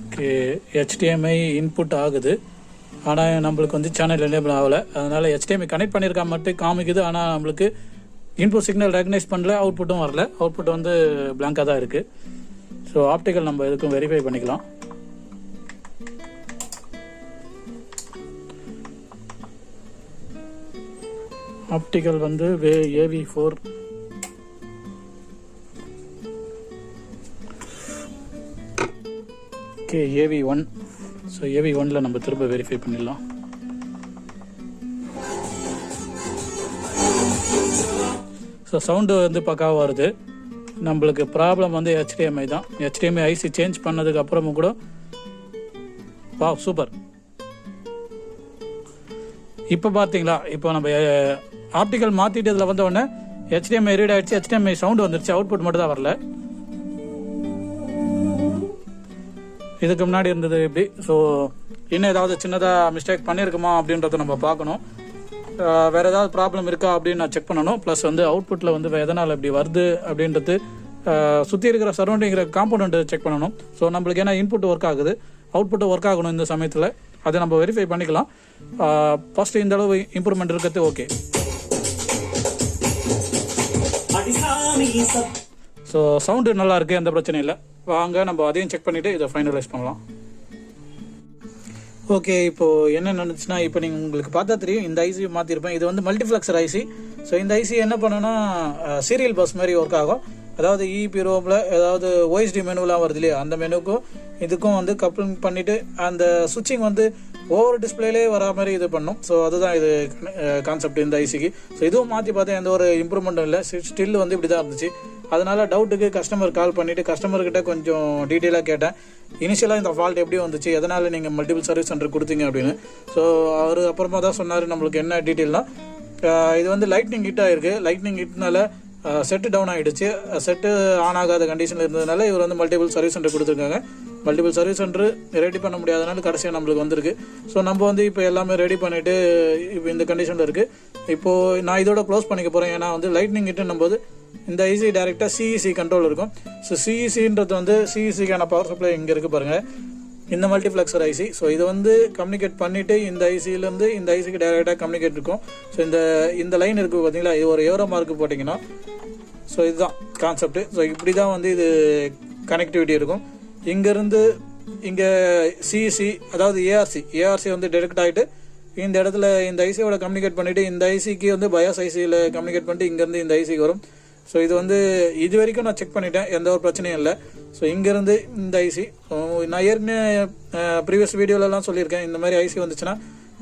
ஓகே, HDMI இன்புட் ஆகுது. ஆனால் நம்மளுக்கு வந்து சேனல் எனேபிள் ஆகலை. அதனால் HDMI கனெக்ட் பண்ணியிருக்கா மட்டும் காமிக்குது. ஆனால் நம்மளுக்கு இன்புட் சிக்னல் ரெகனைஸ் பண்ணல, அவுட்புட்டும் வரல. அவுட்புட் வந்து பிளாங்காக தான் இருக்குது. ஸோ ஆப்டிக்கல் நம்ம எதுக்கும் வெரிஃபை பண்ணிக்கலாம். ஆப்டிக்கல் வந்து AV4 ஓகே, AV1. ஸோ AV1ல் நம்ம திரும்ப வெரிஃபை பண்ணிடலாம். ஸோ சவுண்டு வந்து பக்காவாக வருது. நம்மளுக்கு ப்ராப்ளம் வந்து HDMI தான். HDMI ஐசி சேஞ்ச் பண்ணதுக்கு அப்புறமும் கூட சூப்பர். இப்போ பார்த்தீங்களா, இப்போ நம்ம ஆப்டிக்கல் மாற்றிட்டு இதில் வந்த உடனே HDMI ரீட் ஆகிடுச்சு, HDMI சவுண்டு வந்துருச்சு, அவுட்புட் மட்டும் தான் வரல. இதுக்கு முன்னாடி இருந்தது இப்படி. ஸோ இன்னும் ஏதாவது சின்னதாக மிஸ்டேக் பண்ணியிருக்குமா அப்படின்றத நம்ம பார்க்கணும். வேறு ஏதாவது ப்ராப்ளம் இருக்கா அப்படின்னு நான் செக் பண்ணணும். ப்ளஸ் வந்து அவுட்புட்டில் வந்து எதனால் இப்படி வருது அப்படின்றது சுற்றி இருக்கிற சரௌண்டிங் காம்பவுண்ட் செக் பண்ணணும். ஸோ நம்மளுக்கு ஏன்னா இன்புட் ஒர்க் ஆகுது, அவுட்புட்டு ஒர்க் ஆகணும் இந்த சமயத்தில். அதை நம்ம வெரிஃபை பண்ணிக்கலாம். ஃபஸ்ட்டு இந்த அளவு இம்ப்ரூவ்மெண்ட் இருக்கிறது ஓகே. ஸோ சவுண்டு நல்லா இருக்குது, எந்த பிரச்சனையும் இல்லை. வாங்க நம்ம அதையும் செக் பண்ணிவிட்டு இதை ஃபைனலைஸ் பண்ணலாம். ஓகே, இப்போது என்ன நடந்துச்சுன்னா, இப்போ நீங்கள் உங்களுக்கு பார்த்தா தெரியும், இந்த ஐசி மாற்றிருப்பேன். இது வந்து மல்டிஃப்ளெக்ஸர் ஐசி. ஸோ இந்த ஐசி என்ன பண்ணுன்னா சீரியல் பஸ் மாதிரி ஒர்க் ஆகும். அதாவது இபி ரோமில் ஏதாவது ஓஎஸ்டி மெனுலாம் வருது இல்லையா, அந்த மெனுக்கும் இதுக்கும் வந்து கப்ளிங் பண்ணிவிட்டு அந்த சுவிட்சிங் வந்து ஓவர் டிஸ்பிளேலே வரா மாதிரி இது பண்ணும். ஸோ அதுதான் இது கான்செப்ட் இந்த ஐசிக்கு. ஸோ இதுவும் மாற்றி பார்த்தா எந்த ஒரு இம்ப்ரூவ்மெண்ட்டும் இல்லை, ஸ்டில் வந்து இப்படி தான் இருந்துச்சு. அதனால டவுட்டுக்கு கஸ்டமர் கால் பண்ணிவிட்டு கஸ்டமர்கிட்ட கொஞ்சம் டீட்டெயிலாக கேட்டேன். இனிஷியலாக இந்த ஃபால்ட் எப்படி வந்துச்சு, எதனால் நீங்கள் மல்டிபிள் சர்வீஸ் சென்டர் கொடுத்தீங்க அப்படின்னு. ஸோ அவர் அப்புறமா தான் சொன்னார் நம்மளுக்கு என்ன டீட்டெயில்னால், இது வந்து லைட்னிங் ஹிட் ஆகிருக்கு. லைட்னிங் ஹிட்னால செட்டு டவுன் ஆகிடுச்சு. செட்டு ஆன் ஆகாத கண்டிஷனில் இருந்ததுனால இவர் வந்து மல்டிபிள் சர்வீஸ் சென்டர் கொடுத்துருக்காங்க. மல்டிபிள் சர்வீஸ் சென்டர் ரெடி பண்ண முடியாதனால கடைசியாக நம்மளுக்கு வந்திருக்கு. ஸோ நம்ம வந்து இப்போ எல்லாமே ரெடி பண்ணிவிட்டு இப்போ இந்த கண்டிஷனில் இருக்குது. இப்போது நான் இதோட க்ளோஸ் பண்ணிக்க போகிறேன். ஏன்னா வந்து லைட்னிங் ஹிட்டுன்னும் போது இந்த ஐசி டைரெக்டாக சிஇசி கண்ட்ரோல் இருக்கும். ஸோ சிஇசின்றது வந்து சிஇசிக்கான பவர் சப்ளை இங்கே இருக்குது பாருங்கள், இந்த மல்டிஃப்ளெக்ஸர் ஐசி. ஸோ இது வந்து கம்யூனிகேட் பண்ணிவிட்டு இந்த ஐசியிலேருந்து இந்த ஐசிக்கு டைரெக்டாக கம்யூனிகேட் இருக்கும். ஸோ இந்த லைன் இருக்குது பார்த்தீங்களா, இது ஒரு ஏரோ மார்க்கு போட்டிங்கன்னா ஸோ இதுதான் கான்செப்ட். ஸோ இப்படி தான் வந்து இது கனெக்டிவிட்டி இருக்கும். இங்கேருந்து இங்கே சிஇசி அதாவது ஏஆர்சி வந்து டெரெக்ட் ஆகிட்டு இந்த இடத்துல இந்த ஐசியோட கம்யூனிகேட் பண்ணிவிட்டு இந்த ஐசிக்கு வந்து பயாஸ் ஐசியில் கம்யூனிகேட் பண்ணிட்டு இங்கேருந்து இந்த ஐசிக்கு வரும். ஸோ இது வந்து இது வரைக்கும் நான் செக் பண்ணிட்டேன், எந்த ஒரு பிரச்சனையும் இல்லை. ஸோ இங்கேருந்து இந்த ஐசி நான் ஏற்கனவே ப்ரீவியஸ் வீடியோலலாம் சொல்லியிருக்கேன், இந்த மாதிரி ஐசி வந்துச்சுன்னா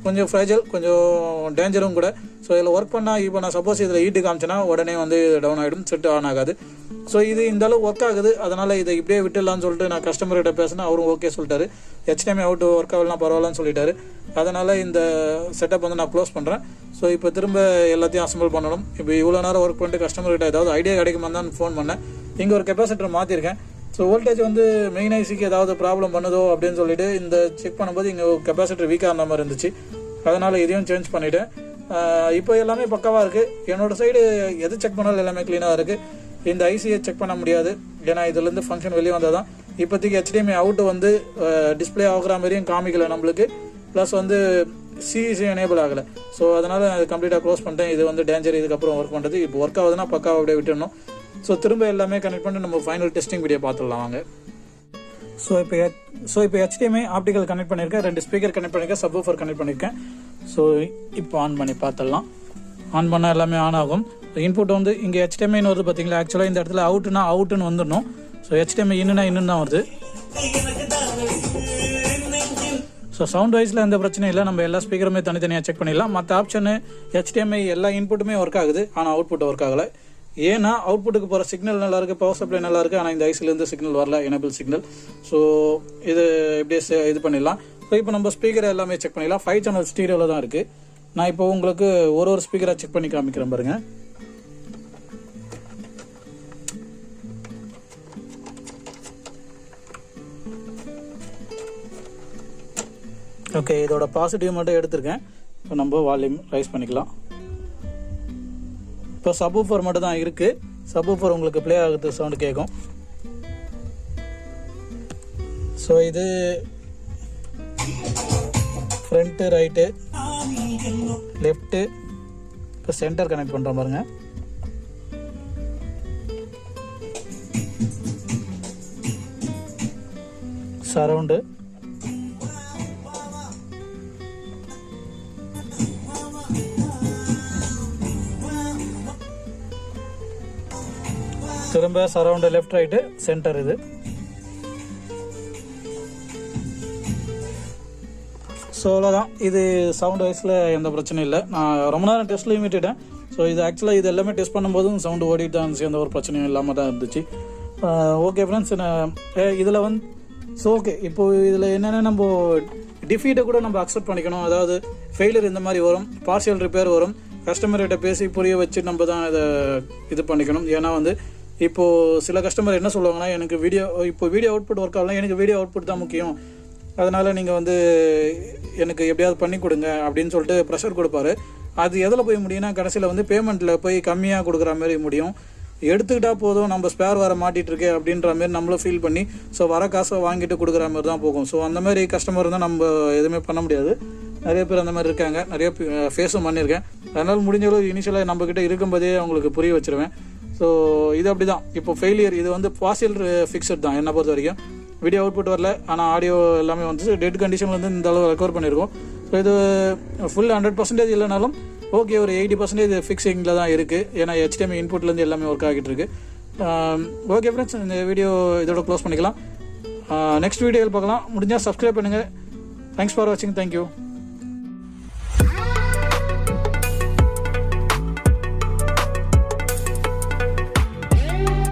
கொஞ்சம் ஃப்ரைஜல், கொஞ்சம் டேஞ்சரும் கூட. ஸோ இதில் ஒர்க் பண்ணால் இப்போ நான் சப்போஸ் இதில் ஹீட்டு காமிச்சேன்னா உடனே வந்து டவுன் ஆகிடும், செட் ஆன் ஆகாது. ஸோ இது இந்த அளவு ஒர்க் ஆகுது, அதனால் இதை இப்படியே விட்டுடலான்னு சொல்லிட்டு நான் கஸ்டமர்கிட்ட பேசினா அவரும் ஓகே சொல்லிட்டாரு. HDMI அவுட் ஒர்க் ஆகலாம் பரவாயில்லன்னு சொல்லிட்டாரு. அதனால் இந்த செட்டப் வந்து நான் க்ளோஸ் பண்ணுறேன். ஸோ இப்போ திரும்ப எல்லாத்தையும் அசம்பிள் பண்ணணும். இப்போ இவ்வளோ நேரம் ஒர்க் பண்ணிட்டு கஸ்டமர்கிட்ட ஏதாவது ஐடியா கிடைக்குமா தான் ஃபோன் பண்ணேன். இங்கே ஒரு கெப்பாசிட்டர் மாற்றிருக்கேன். ஸோ வோல்டேஜ் வந்து மெயின் ஐசிக்கு ஏதாவது ப்ராப்ளம் பண்ணுதோ அப்படின்னு சொல்லிட்டு இந்த செக் பண்ணும்போது இங்கே கெப்பாசிட்டர் வீக்காக இருந்த மாதிரி இருந்துச்சு. அதனால் இதையும் சேஞ்ச் பண்ணிவிட்டேன். இப்போ எல்லாமே பக்காவாக இருக்குது. என்னோடய சைடு எது செக் பண்ணாலும் எல்லாமே க்ளீனாக இருக்குது. இந்த ஐசியை செக் பண்ண முடியாது, ஏன்னா இதுலேருந்து ஃபங்க்ஷன் வெளியே வந்தால் தான். இப்போதைக்கு HDMI அவுட்டு வந்து டிஸ்பிளே ஆகிற மாதிரியும் காமிக்கலை நம்மளுக்கு, ப்ளஸ் வந்து சிஇசி எனேபிள் ஆகலை. ஸோ அதனால் நான் இது கம்ப்ளீட்டாக க்ளோஸ் பண்ணிட்டேன். இது வந்து டேஞ்சர், இதுக்கப்புறம் ஒர்க் பண்ணுறது. இப்போ ஒர்க் ஆகுதுன்னா பக்காவாக அப்படியே விட்டுடணும். ஸோ திரும்ப எல்லாமே கனெக்ட் பண்ணி நம்ம ஃபைனல் டெஸ்டிங் வீடியோ பார்த்துடலாம் வாங்க. ஸோ இப்போ HDMI ஆப்டிக்கல் கனெக்ட் பண்ணியிருக்கேன், 2 ஸ்பீக்கர் கனெக்ட் பண்ணியிருக்கேன், சப்வூஃபர் கனெக்ட் பண்ணியிருக்கேன். ஸோ இப்போ ஆன் பண்ணி பார்த்துடலாம். ஆன் பண்ணால் எல்லாமே ஆன் ஆகும். இன்புட் வந்து இங்கே HDMIன்னு வருது பார்த்தீங்களா. ஆக்சுவலாக இந்த இடத்துல அவுட்டுன்னு வந்துடணும். ஸோ HDMI இன்னும் தான் வருது. ஸோ சவுண்ட் வைஸில் எந்த பிரச்சனையும் இல்லை. நம்ம எல்லா ஸ்பீக்கருமே தனித்தனியாக செக் பண்ணிடலாம். மற்ற ஆப்ஷனு HDMI எல்லா இன்புட்டுமே ஒர்க் ஆகுது, ஆனால் அவுட்புட் ஒர்க் ஆகலை. ஏன்னா அவுட்புட்டுக்கு போகிற சிக்னல் நல்லா இருக்குது, பவர் சப்ளை நல்லா இருக்குது, ஆனால் இந்த ஐசிலேருந்து சிக்னல் வரல, எனேபிள் சிக்னல். ஸோ இது எப்படியே இது பண்ணிடலாம். ஸோ இப்போ நம்ம ஸ்பீக்கரை எல்லாமே செக் பண்ணிடலாம். 5 சேனல் ஸ்டீரியோவில் தான் இருக்குது. நான் இப்போ உங்களுக்கு ஒரு ஸ்பீக்கராக செக் பண்ணி காமிக்கிறேன் பாருங்க. ஓகே, இதோட பாசிட்டிவ் மட்டும் எடுத்திருக்கேன். இப்போ நம்ம வால்யூம் ரைஸ் பண்ணிக்கலாம். இப்போ சப்வூஃபர் மட்டும் தான் இருக்குது. சப்வூஃபர் உங்களுக்கு ப்ளே ஆகுது, சவுண்டு கேட்கும். ஸோ இது ஃப்ரண்ட்டு, ரைட்டு, லெஃப்ட்டு. இப்போ சென்டர் கனெக்ட் பண்ணுறோம் பாருங்க. சரவுண்டு, திரும்ப சரவுண்டு, லெஃப்ட், ரைட்டு, சென்டர். இது ஸோ அவ்வளோதான். இது சவுண்ட் வைஸில் எந்த பிரச்சனையும் இல்லை. நான் ரொம்ப நேரம் டெஸ்ட்லையும் விட்டுட்டேன். ஸோ இது ஆக்சுவலாக இது எல்லாமே டெஸ்ட் பண்ணும்போதும் சவுண்டு ஓடிட்டு தான் இருந்துச்சு, எந்த ஒரு பிரச்சனையும் இல்லாமல் தான் இருந்துச்சு. ஓகே ஃப்ரெண்ட்ஸ், இதில் வந்து ஸோ ஓகே, இப்போது இதில் என்னென்ன நம்ம டிஃபீட்டை கூட நம்ம அக்செப்ட் பண்ணிக்கணும். அதாவது ஃபெயிலியர் இந்த மாதிரி வரும், பார்ஷியல் ரிப்பேர் வரும், கஸ்டமர்கிட்ட பேசி புரிய வச்சு நம்ம தான் இதை இது பண்ணிக்கணும். ஏன்னா வந்து இப்போது சில கஸ்டமர் என்ன சொல்லுவாங்கன்னா, எனக்கு வீடியோ அவுட்புட் ஒர்க் ஆகலாம், எனக்கு வீடியோ அவுட்புட் தான் முக்கியம், அதனால் நீங்கள் வந்து எனக்கு எப்படியாவது பண்ணி கொடுங்க அப்படின்னு சொல்லிட்டு ப்ரெஷர் கொடுப்பாரு. அது எதில் போய் முடியும்னா கடைசியில் வந்து பேமெண்ட்டில் போய் கம்மியாக கொடுக்குற மாதிரி முடியும். எடுத்துக்கிட்டால் போதும், நம்ம ஸ்பேர் வர மாட்டிகிட்டு இருக்கே அப்படின்ற மாதிரி நம்மளும் ஃபீல் பண்ணி ஸோ வர காசை வாங்கிட்டு கொடுக்குற மாதிரி தான் போகும். ஸோ அந்த மாதிரி கஸ்டமர் தான் நம்ம எதுவுமே பண்ண முடியாது. நிறைய பேர் அந்த மாதிரி இருக்காங்க, நிறைய ஃபேஸும் பண்ணியிருக்கேன். அதனால் முடிஞ்சளவு இனிஷியலாக நம்மக்கிட்ட இருக்கும்போதே அவங்களுக்கு புரிய வச்சுருவேன். ஸோ இது அப்படி தான். இப்போ ஃபெயிலியர் இது வந்து பார்ஷியல் ஃபிக்ஸட் தான் என்னை பொறுத்த வரைக்கும். வீடியோ அவுட்புட் வரல, ஆனால் ஆடியோ எல்லாமே வந்து டெட் கண்டிஷன் வந்து இந்த அளவு ரெக்கவர் பண்ணியிருக்கோம். ஸோ இது ஃபுல் 100% இல்லைனாலும் ஓகே, ஒரு 80% ஃபிக்ஸிங்கில் தான் இருக்குது. ஏன்னா HDMI இன்புட்லேருந்து எல்லாமே ஒர்க் ஆகிட்டு இருக்கு. ஓகே ஃப்ரெண்ட்ஸ், இந்த வீடியோ இதோட க்ளோஸ் பண்ணிக்கலாம். நெக்ஸ்ட் வீடியோவில் பார்க்கலாம். முடிஞ்சால் சப்ஸ்கிரைப் பண்ணுங்கள். தேங்க்ஸ் ஃபார் வாட்சிங். தேங்க்யூ.